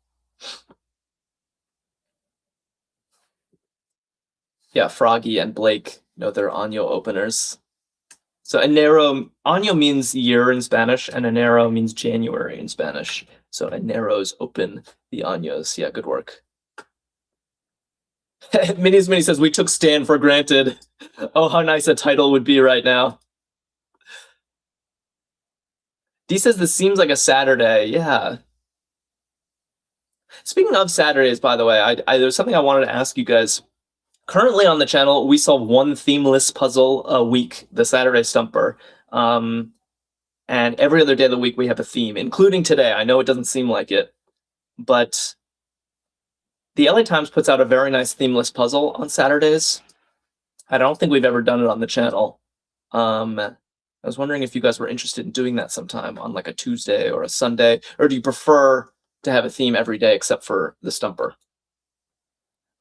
[SPEAKER 1] Yeah, Froggy and Blake know they're Anyo openers. So enero, Año means year in Spanish, and enero means January in Spanish. So eneros open the años. Yeah, good work. Minnie's Minnie says, we took Stan for granted. Oh, how nice a title would be right now. Dee says, this seems like a Saturday. Yeah. Speaking of Saturdays, by the way, there's something I wanted to ask you guys. Currently on the channel, we solve one themeless puzzle a week, the Saturday Stumper. And every other day of the week, we have a theme, including today. I know it doesn't seem like it, but The LA Times puts out a very nice themeless puzzle on Saturdays. I don't think we've ever done it on the channel. I was wondering if you guys were interested in doing that sometime on like a Tuesday or a Sunday, or do you prefer to have a theme every day except for the stumper?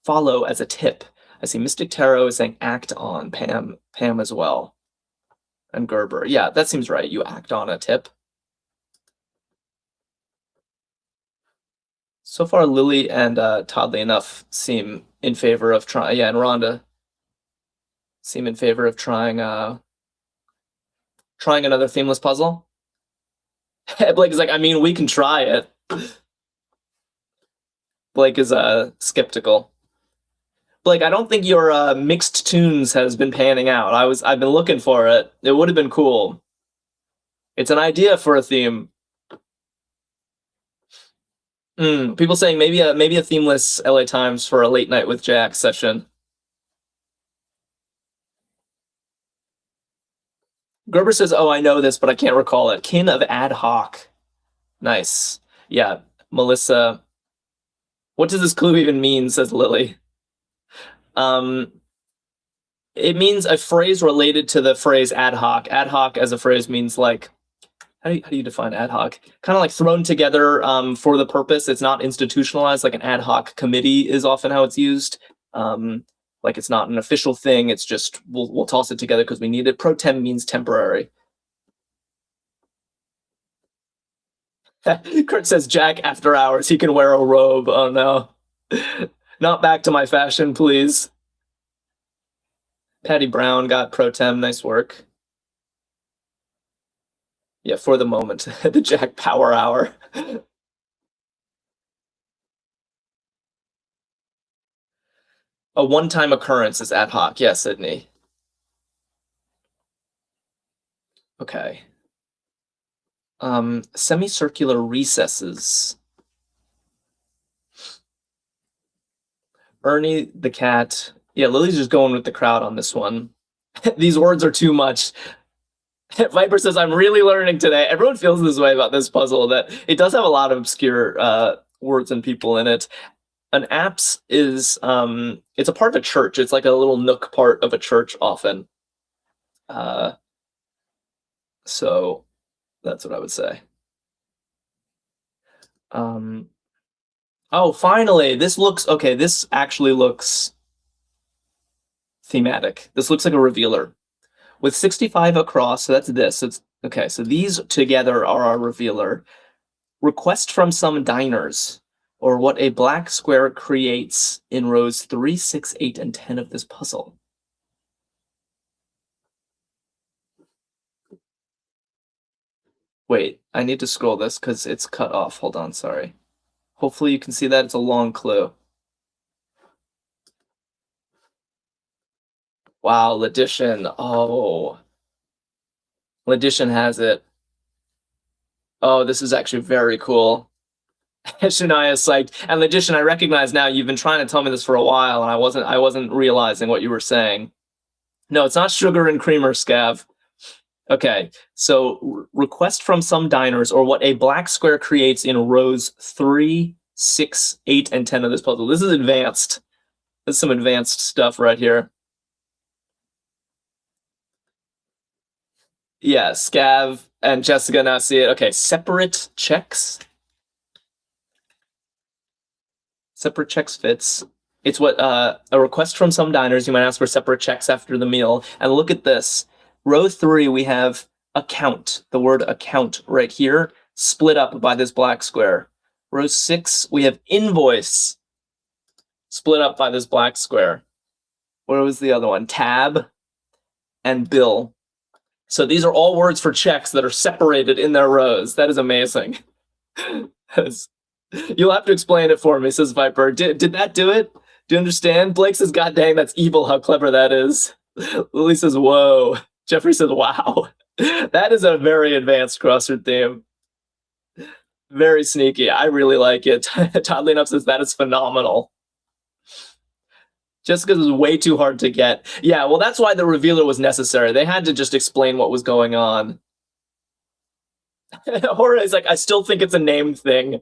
[SPEAKER 1] Follow as a tip. I see Mystic Tarot is saying act on, Pam as well. And Gerber. Yeah, that seems right. You act on a tip. So far, Lily and Toddly Enough seem in favor of trying. Yeah, and Rhonda seem in favor of trying another themeless puzzle. Blake is like, I mean, we can try it. Blake is skeptical. Blake, I don't think your mixed tunes has been panning out. I've been looking for it. It would have been cool. It's an idea for a theme. People saying maybe a themeless LA Times for a late night with Jack session. Gerber says, "Oh, I know this, but I can't recall it." Kin of ad hoc. Nice. Yeah, Melissa. What does this clue even mean? Says Lily. It means a phrase related to the phrase ad hoc. Ad hoc as a phrase means like, how do you define ad hoc? Kind of like thrown together for the purpose. It's not institutionalized, like an ad hoc committee is often how it's used. Like it's not an official thing. It's just we'll toss it together because we need it. Pro tem means temporary. Kurt says Jack after hours. He can wear a robe. Oh no, not back to my fashion, please. Patty Brown got pro tem. Nice work. Yeah, for the moment, the Jack Power Hour. A one-time occurrence is ad hoc. Yes, Sydney. Okay. Semicircular recesses. Ernie the cat. Yeah, Lily's just going with the crowd on this one. These words are too much. Viper says, I'm really learning today. Everyone feels this way about this puzzle, that it does have a lot of obscure words and people in it. An apse is, it's a part of a church. It's like a little nook part of a church often. So that's what I would say. Oh, finally, this looks, okay, this actually looks thematic. This looks like a revealer. With 65 across, so that's this. It's okay, so these together are our revealer. Request from some diners, or what a black square creates in rows 3, 6, 8, and 10 of this puzzle. Wait, I need to scroll this because it's cut off. Hold on, sorry. Hopefully you can see that. It's a long clue. Wow, Ledition. Oh. Ledition has it. Oh, this is actually very cool. Shania's psyched. And Ledition, I recognize now you've been trying to tell me this for a while, and I wasn't realizing what you were saying. No, it's not sugar and creamer, Scav. Okay, so request from some diners, or what a black square creates in rows 3, 6, 8, and 10 of this puzzle. This is advanced. This is some advanced stuff right here. Yeah, Scav and Jessica now see it. Okay, separate checks. Separate checks fits. It's what a request from some diners. You might ask for separate checks after the meal. And look at this. Row 3, we have account. The word account right here, split up by this black square. Row 6, we have invoice, split up by this black square. Where was the other one? Tab and bill. So these are all words for checks that are separated in their rows. That is amazing. You'll have to explain it for me, says Viper. Did that do it? Do you understand? Blake says, God dang, that's evil, how clever that is. Lily says, whoa. Jeffrey says, wow. That is a very advanced crossword theme. Very sneaky. I really like it. Toddly Enough says, that is phenomenal. Just because it was way too hard to get. Yeah, well, that's why the revealer was necessary. They had to just explain what was going on. Jorge's like, I still think it's a name thing.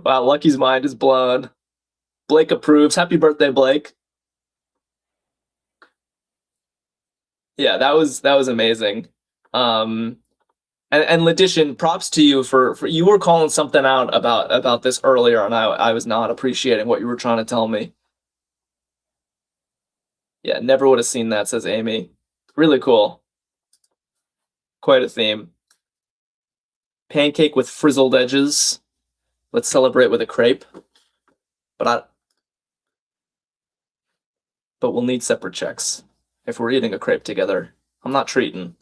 [SPEAKER 1] Wow, Lucky's mind is blown. Blake approves. Happy birthday, Blake. Yeah, that was amazing. Um, and Letition, props to you for you were calling something out about this earlier, and I was not appreciating what you were trying to tell me. Yeah, never would have seen that, says Amy. Really cool. Quite a theme. Pancake with frizzled edges. Let's celebrate with a crepe. But I but we'll need separate checks if we're eating a crepe together. I'm not treating.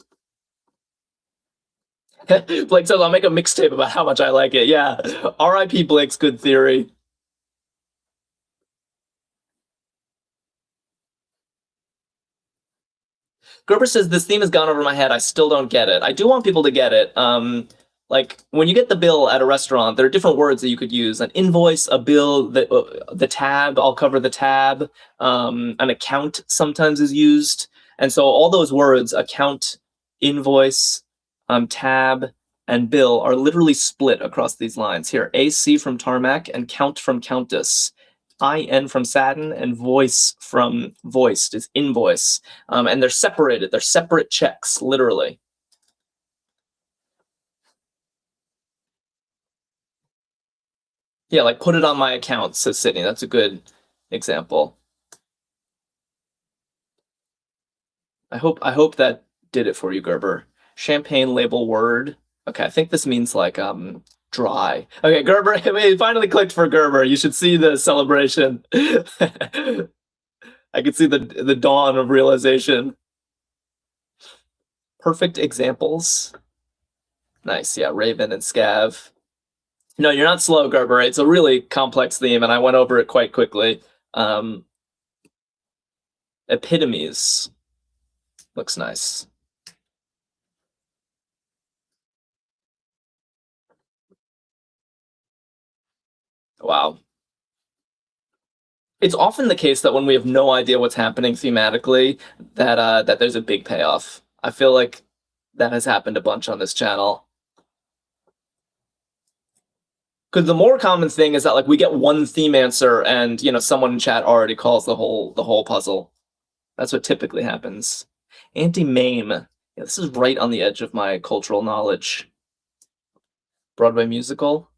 [SPEAKER 1] Blake says I'll make a mixtape about how much I like it. Yeah. R.I.P. Blake's good theory. Gerber says this theme has gone over my head. I still don't get it. I do want people to get it. Like when you get the bill at a restaurant, there are different words that you could use: an invoice, a bill, the tab. I'll cover the tab. An account sometimes is used, and so all those words, account, invoice, tab, and bill, are literally split across these lines. Here, AC from tarmac and count from countess. IN from Satin and voice from voiced is invoice. And they're separated. They're separate checks, literally. Yeah, like put it on my account, says Sydney. That's a good example. I hope that did it for you, Gerber. Champagne label word. Okay, I think this means like dry. Okay, Gerber, it finally clicked for Gerber. You should see the celebration. I could see the dawn of realization. Perfect examples. Nice, yeah, Raven and Scav. No, you're not slow, Gerber. It's a really complex theme, and I went over it quite quickly. Epitomes. Looks nice. Wow. It's often the case that when we have no idea what's happening thematically, that there's a big payoff. I feel like that has happened a bunch on this channel. Because the more common thing is that like we get one theme answer, and someone in chat already calls the whole puzzle. That's what typically happens. Anti-mame. Yeah, this is right on the edge of my cultural knowledge. Broadway musical.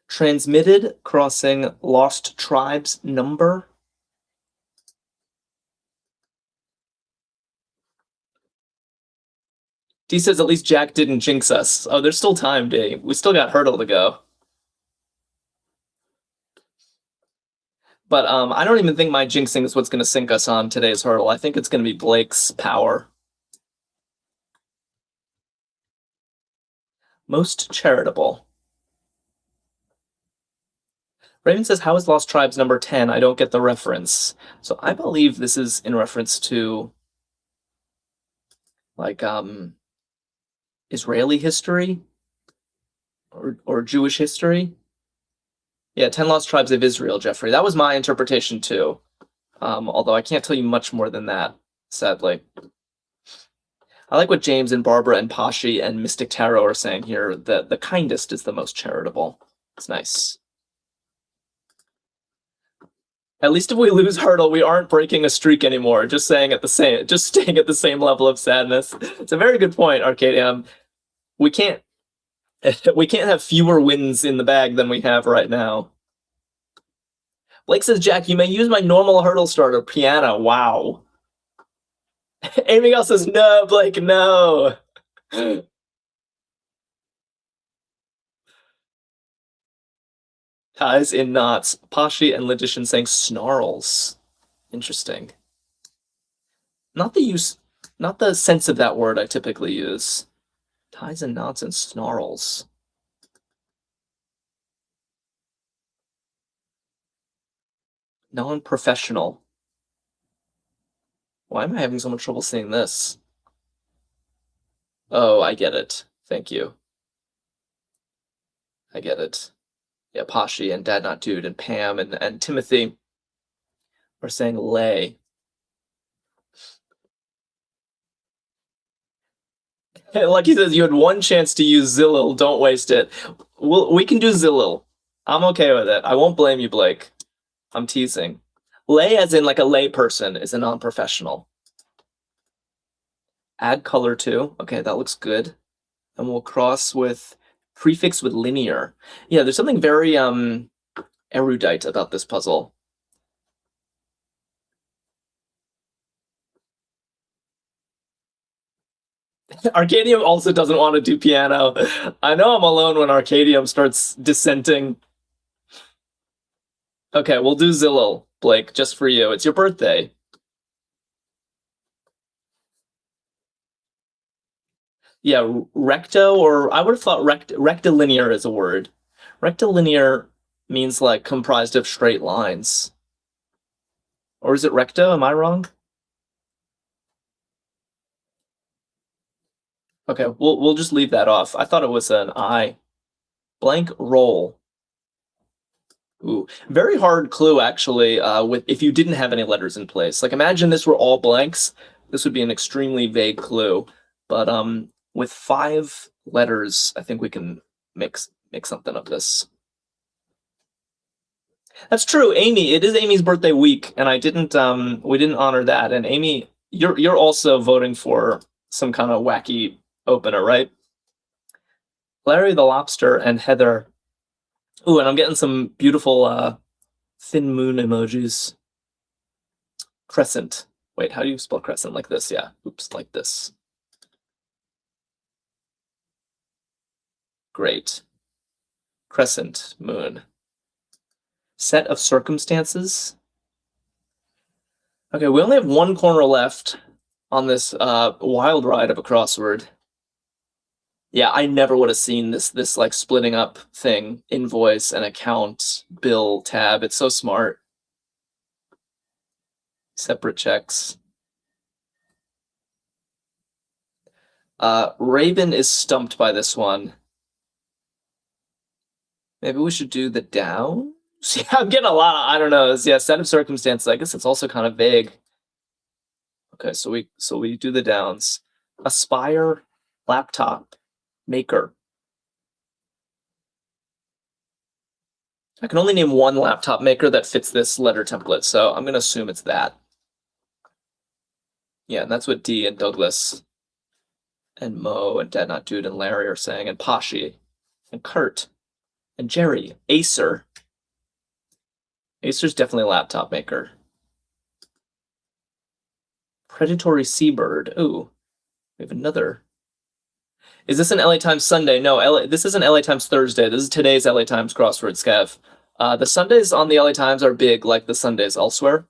[SPEAKER 1] Transmitted crossing lost tribes number. D says at least Jack didn't jinx us. Oh, there's still time, D. We still got hurdle to go. But I don't even think my jinxing is what's going to sink us on today's hurdle. I think it's going to be Blake's power. Most charitable. Raven says, how is Lost Tribes number 10? I don't get the reference. So I believe this is in reference to like Israeli history or Jewish history. Yeah, 10 Lost Tribes of Israel, Jeffrey. That was my interpretation too. Although I can't tell you much more than that, sadly. I like what James and Barbara and Pashi and Mystic Tarot are saying here, that the kindest is the most charitable. It's nice. At least if we lose hurdle, we aren't breaking a streak anymore. Just staying at the same level of sadness. It's a very good point, Arkadium. We can't have fewer wins in the bag than we have right now. Blake says, Jack, you may use my normal hurdle starter piano. Wow. Amy else says, no, Blake, no. Ties in knots. Pashi and Logician saying snarls. Interesting. Not the sense of that word I typically use. Ties and knots and snarls. Non-professional. Why am I having so much trouble seeing this? Oh, I get it. Thank you. I get it. Yeah, Pashi and Dad Not Dude and Pam and Timothy are saying lay. Lucky says you had one chance to use Zilil. Don't waste it. We can do Zilil. I'm okay with it. I won't blame you, Blake. I'm teasing. Lay as in like a lay person is a non-professional. Add color to. Okay, that looks good. And we'll cross with prefix with linear. Yeah, there's something very erudite about this puzzle. Arkadium also doesn't want to do piano. I know I'm alone when Arkadium starts dissenting. Okay, we'll do Zillow, Blake, just for you. It's your birthday. Yeah, recto, or I would have thought rectilinear is a word. Rectilinear means like comprised of straight lines. Or is it recto? Am I wrong? Okay, we'll just leave that off. I thought it was an I. Blank roll. Ooh, very hard clue actually. With if you didn't have any letters in place, like imagine this were all blanks, this would be an extremely vague clue. But with 5 letters, I think we can make something of this. That's true, Amy. It is Amy's birthday week, and I didn't we didn't honor that. And Amy, you're also voting for some kind of wacky opener, right? Larry the Lobster and Heather. Ooh, and I'm getting some beautiful thin moon emojis. Crescent. Wait, how do you spell crescent? Like this? Yeah. Oops, like this. Great. Crescent moon. Set of circumstances. Okay, we only have 1 corner left on this wild ride of a crossword. Yeah, I never would have seen this like splitting up thing, invoice and account, bill, tab. It's so smart. Separate checks. Raven is stumped by this one. Maybe we should do the down? Yeah, I'm getting a lot of, I don't know. Yeah, set of circumstances. I guess it's also kind of vague. Okay, so we do the downs. Aspire, laptop, maker. I can only name 1 laptop maker that fits this letter template, so I'm gonna assume it's that. Yeah, and that's what D and Douglas and Mo and Dad Not Dude and Larry are saying, and Pashi and Kurt and Jerry. Acer. Acer's definitely a laptop maker. Predatory Seabird. Ooh, we have another. Is this an LA Times Sunday? No, this isn't LA Times Thursday. This is today's LA Times crossword, Scav. The Sundays on the LA Times are big, like the Sundays elsewhere.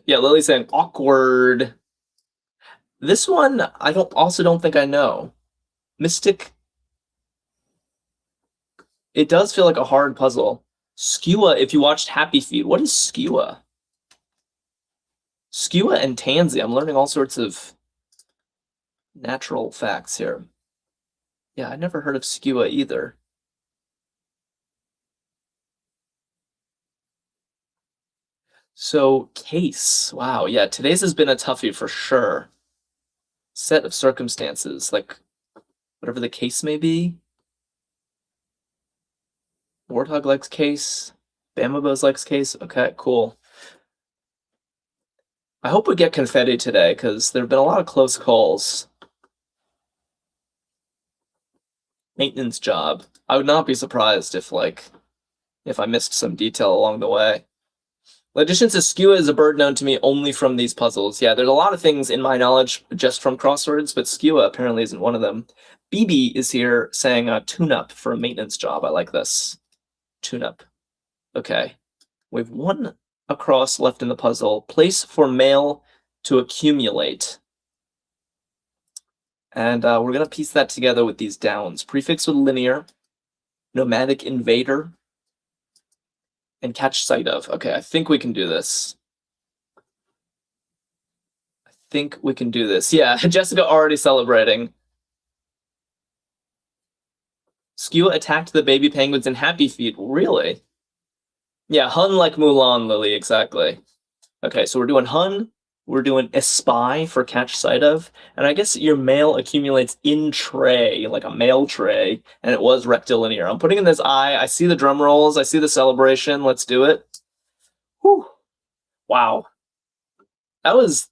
[SPEAKER 1] Yeah, Lily's saying awkward. This one, I don't think I know. Mystic. It does feel like a hard puzzle. Skewa, if you watched Happy Feet, what is Skewa? Skewa and Tansy. I'm learning all sorts of natural facts here. Yeah, I never heard of Skewa either. So, case. Wow, yeah, today's has been a toughie for sure. Set of circumstances, like whatever the case may be. Warthog likes case. Bamabos likes case. Okay, cool. I hope we get confetti today, because there have been a lot of close calls. Maintenance job. I would not be surprised if I missed some detail along the way. Logician says Skewa is a bird known to me only from these puzzles. Yeah, there's a lot of things in my knowledge just from crosswords, but Skewa apparently isn't one of them. BB is here saying tune-up for a maintenance job. I like this. Tune-up. Okay. We have 1 across left in the puzzle. Place for mail to accumulate. And we're going to piece that together with these downs. Prefix with linear. Nomadic invader. And catch sight of. Okay, I think we can do this. Yeah, Jessica already celebrating. Skewa attacked the baby penguins in Happy Feet. Really? Yeah, Hun like Mulan, Lily, exactly. Okay, so we're doing Hun, We're doing espy for catch sight of. And I guess your mail accumulates in tray, like a mail tray, and it was rectilinear. I'm putting in this I. I see the drum rolls. I see the celebration. Let's do it. Whew. Wow. That was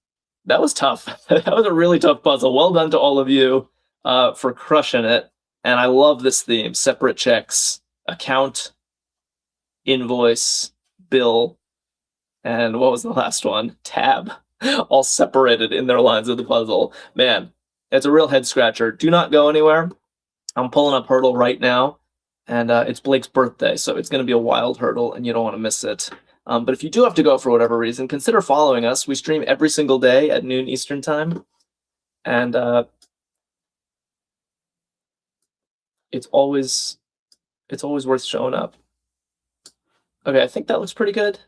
[SPEAKER 1] tough. That was a really tough puzzle. Well done to all of you for crushing it. And I love this theme. Separate checks, account, invoice, bill, and what was the last one? Tab. All separated in their lines of the puzzle. Man, it's a real head scratcher. Do not go anywhere. I'm pulling up Hurdle right now, and it's Blake's birthday, so it's going to be a wild hurdle, and you don't want to miss it. But if you do have to go for whatever reason, consider following us. We stream every single day at noon Eastern time, and it's always worth showing up. Okay, I think that looks pretty good.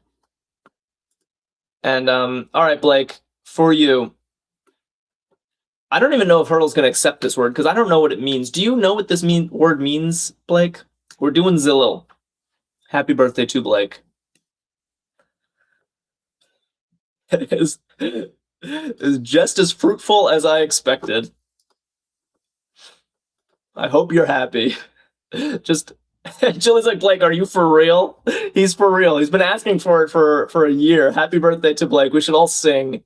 [SPEAKER 1] And all right, Blake, for you. I don't even know if Hurdle's going to accept this word because I don't know what it means. Do you know what this word means, Blake? We're doing Zilil. Happy birthday to Blake. It is just as fruitful as I expected. I hope you're happy. Just Chili's like, Blake, are you for real? He's for real. He's been asking for it for a year. Happy birthday to Blake. We should all sing.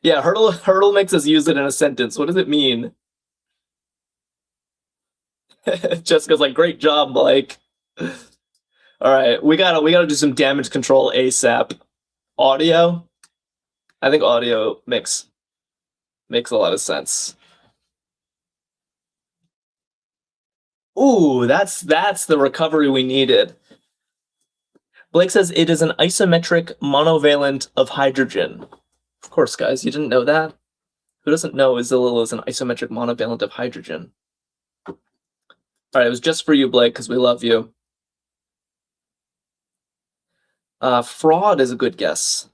[SPEAKER 1] Yeah, Hurdle makes us use it in a sentence. What does it mean? Jessica's like, great job, Blake. All right, we gotta do some damage control ASAP. Audio? I think audio makes a lot of sense. Ooh, that's the recovery we needed. Blake says it is an isometric monovalent of hydrogen. Of course, guys, you didn't know that? Who doesn't know Zilil is an isometric monovalent of hydrogen? All right, it was just for you, Blake, because we love you. Fraud is a good guess.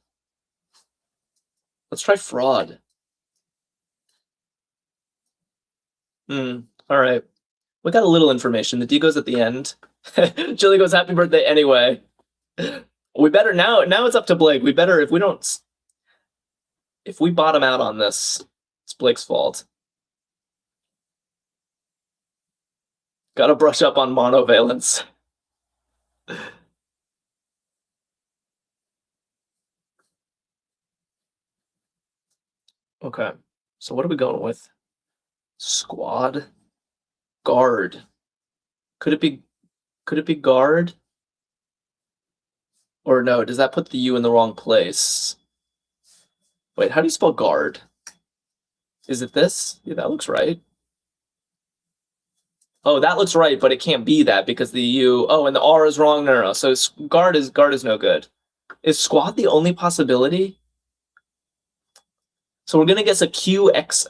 [SPEAKER 1] Let's try fraud. All right. We got a little information. The D goes at the end. Jilly goes, happy birthday anyway. We better now it's up to Blake. We better, if we bottom out on this, it's Blake's fault. Gotta brush up on monovalence. Okay, so what are we going with? Squad? Guard. Could it be guard? Or no, does that put the U in the wrong place? Wait, how do you spell guard? Is it this? Yeah, that looks right. Oh, that looks right, but it can't be that because the U. Oh, and the R is wrong. No. So guard is no good. Is squad the only possibility? So we're gonna guess a Q, X,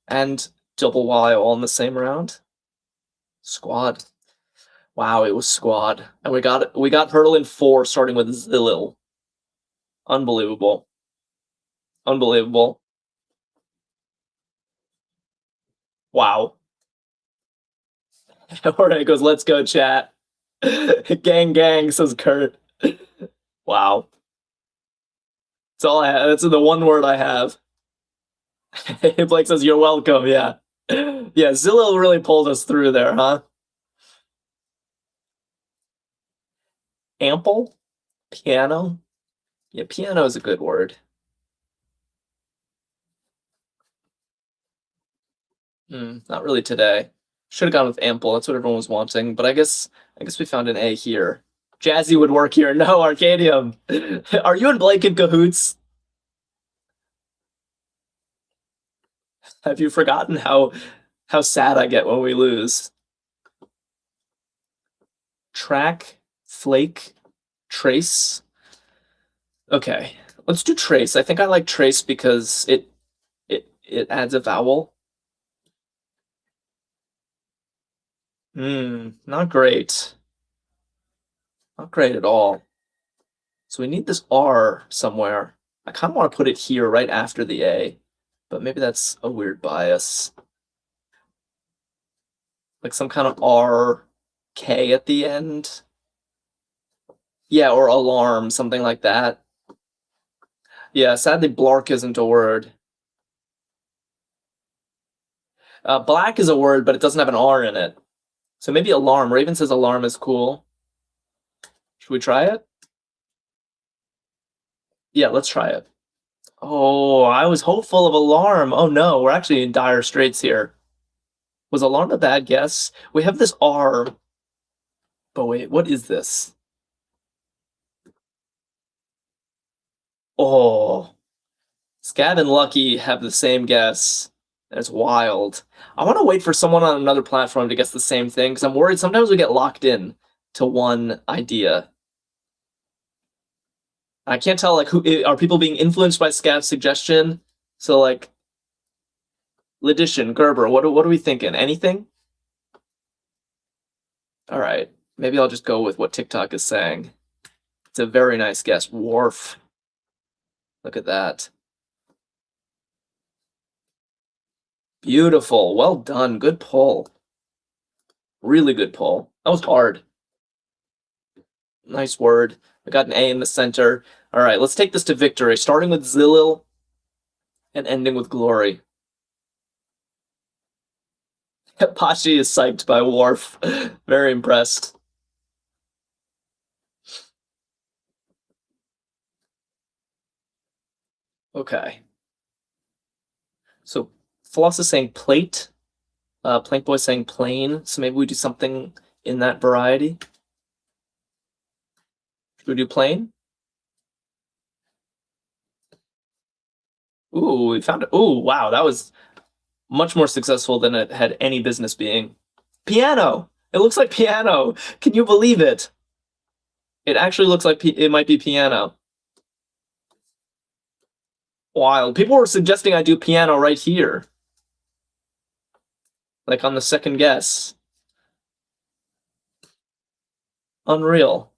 [SPEAKER 1] and double Y all in the same round. Squad. Wow, it was squad, and we got Hurdle in 4, starting with Zilil. Unbelievable. Unbelievable. Wow. Alright, goes, let's go, chat. Gang, says Kurt. Wow. That's all I have. That's the one word I have. Blake says, you're welcome, yeah. Yeah, Zilil really pulled us through there, huh? Ample? Piano? Yeah, piano is a good word. Not really today. Should have gone with ample. That's what everyone was wanting. But I guess we found an A here. Jazzy would work here. No, Arkadium. Are you and Blake in cahoots? Have you forgotten how sad I get when we lose? Track, flake, trace. Okay, let's do trace. I think I like trace because it adds a vowel. Not great. Not great at all. So we need this R somewhere. I kind of want to put it here right after the A, but maybe that's a weird bias. Like some kind of R, K at the end. Yeah, or alarm, something like that. Yeah, sadly, blark isn't a word. Black is a word, but it doesn't have an R in it. So maybe alarm. Raven says alarm is cool. Should we try it? Yeah, let's try it. Oh, I was hopeful of alarm. Oh no, we're actually in dire straits here. Was alarm a bad guess? We have this R. But wait, what is this? Oh, Scav and Lucky have the same guess. That's wild. I want to wait for someone on another platform to guess the same thing because I'm worried sometimes we get locked in to one idea. I can't tell, like, who are people being influenced by Scav's suggestion? So, like, Ledition, Gerber, what are we thinking? Anything? All right, maybe I'll just go with what TikTok is saying. It's a very nice guess. Wharf. Look at that. Beautiful. Well done. Good pull. Really good pull. That was hard. Nice word. I got an A in the center. All right, let's take this to victory, starting with Zilil and ending with glory. Pashi is psyched by Wharf. Very impressed. Okay. So Floss is saying plate. Plank Boy saying plane. So maybe we do something in that variety. Should we do plane? Ooh, we found it. Ooh, wow, that was much more successful than it had any business being. Piano! It looks like piano. Can you believe it? It actually looks like it might be piano. Wild. People were suggesting I do piano right here. Like on the second guess. Unreal.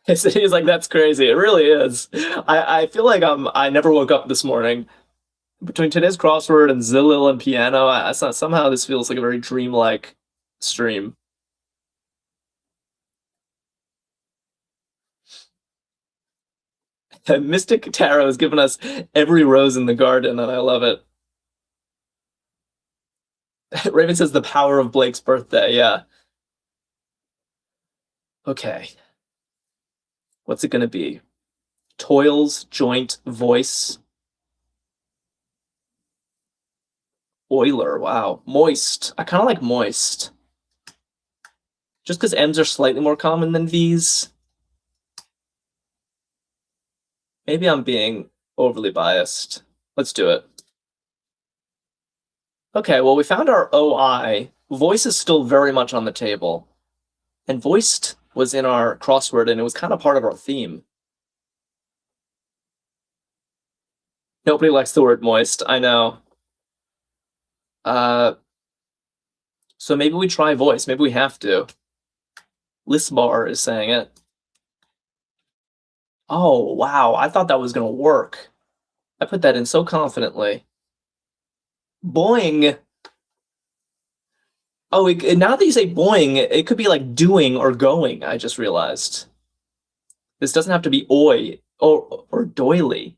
[SPEAKER 1] He's like, that's crazy. It really is. I feel like I never woke up this morning. Between today's crossword and Zilil and piano, somehow this feels like a very dreamlike stream. Mystic Tarot has given us every rose in the garden, and I love it. Raven says the power of Blake's birthday, yeah. Okay. What's it gonna be? Toils, joint, voice. Euler, wow. Moist. I kind of like moist. Just because M's are slightly more common than V's. Maybe I'm being overly biased. Let's do it. Okay, well, we found our OI. Voice is still very much on the table. And voiced was in our crossword, and it was kind of part of our theme. Nobody likes the word moist, I know. So maybe we try voice. Maybe we have to. Listbar is saying it. Oh, wow. I thought that was going to work. I put that in so confidently. Boing. Oh, now that you say boing, it could be like doing or going, I just realized. This doesn't have to be oi or doily.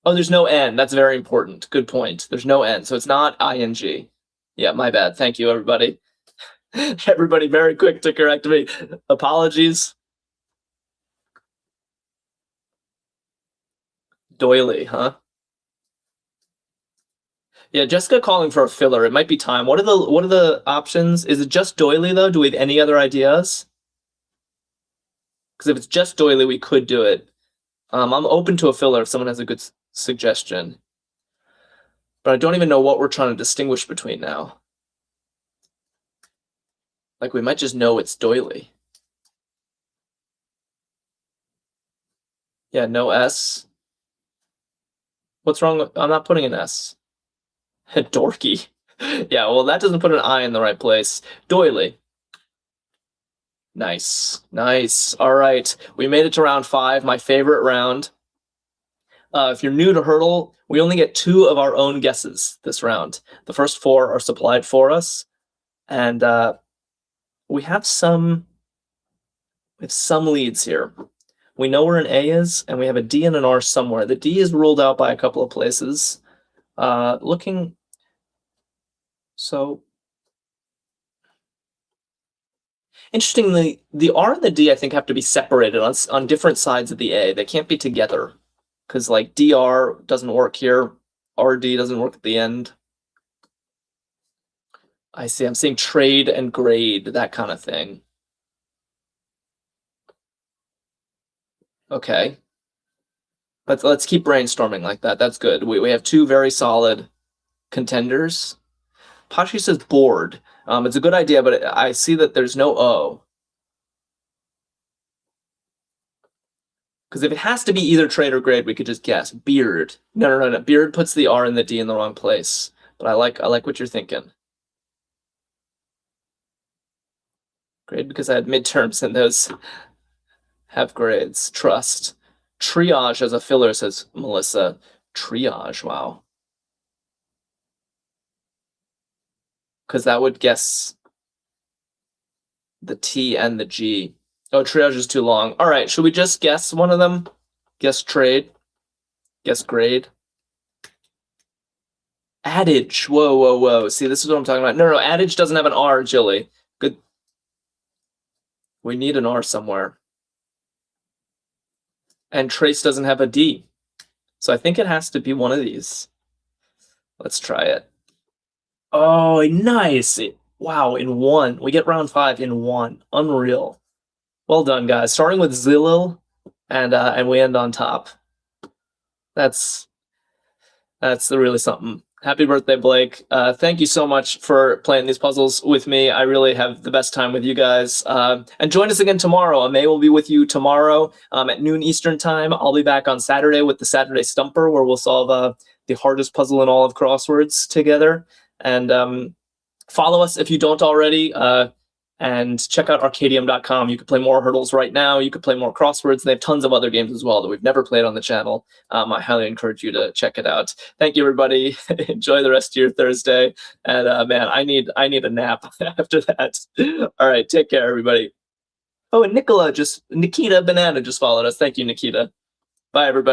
[SPEAKER 1] Oh, there's no N. That's very important. Good point. There's no N, so it's not ing. Yeah, my bad. Thank you, everybody. Everybody very quick to correct me. Apologies. Doily, huh? Yeah, Jessica calling for a filler. It might be time. What are the options? Is it just doily though? Do we have any other ideas? Because if it's just doily, we could do it. I'm open to a filler if someone has a good suggestion. But I don't even know what we're trying to distinguish between now. Like, we might just know it's doily. Yeah, no S. What's wrong? I'm not putting an S. Dorky. Yeah, well, that doesn't put an I in the right place. Doily. Nice. Nice. All right. We made it to round 5, my favorite round. If you're new to Hurdle, we only get 2 of our own guesses this round. The first 4 are supplied for us. And we have some leads here. We know where an A is, and we have a D and an R somewhere. The D is ruled out by a couple of places. So interestingly, the R and the D, I think, have to be separated on different sides of the A. They can't be together, because like DR doesn't work here, RD doesn't work at the end. I see. I'm seeing trade and grade, that kind of thing. Okay. Let's keep brainstorming like that. That's good. We have two very solid contenders. Pashi says board. It's a good idea, but I see that there's no O. Because if it has to be either trade or grade, we could just guess. Beard. No. Beard puts the R and the D in the wrong place. But I like what you're thinking. Grade because I had midterms and those have grades. Trust. Triage as a filler, says Melissa. Triage, wow. Because that would guess the T and the G. Oh, triage is too long. All right, should we just guess one of them? Guess trade? Guess grade? Adage. Whoa. See, this is what I'm talking about. No, adage doesn't have an R, Jilly. Good. We need an R somewhere. And trace doesn't have a D. So I think it has to be one of these. Let's try it. Oh, nice. Wow, in one. We get round 5 in one. Unreal. Well done, guys. Starting with Zilil, and we end on top. That's really something. Happy birthday, Blake. Thank you so much for playing these puzzles with me. I really have the best time with you guys. And join us again tomorrow. May will be with you tomorrow at noon Eastern time. I'll be back on Saturday with the Saturday Stumper, where we'll solve the hardest puzzle in all of Crosswords together. And follow us if you don't already. And check out Arkadium.com. You can play more hurdles right now. You can play more crosswords. They have tons of other games as well that we've never played on the channel. I highly encourage you to check it out. Thank you, everybody. Enjoy the rest of your Thursday. And man, I need a nap after that. All right, take care, everybody. Oh, and Nikita Banana just followed us. Thank you, Nikita. Bye, everybody.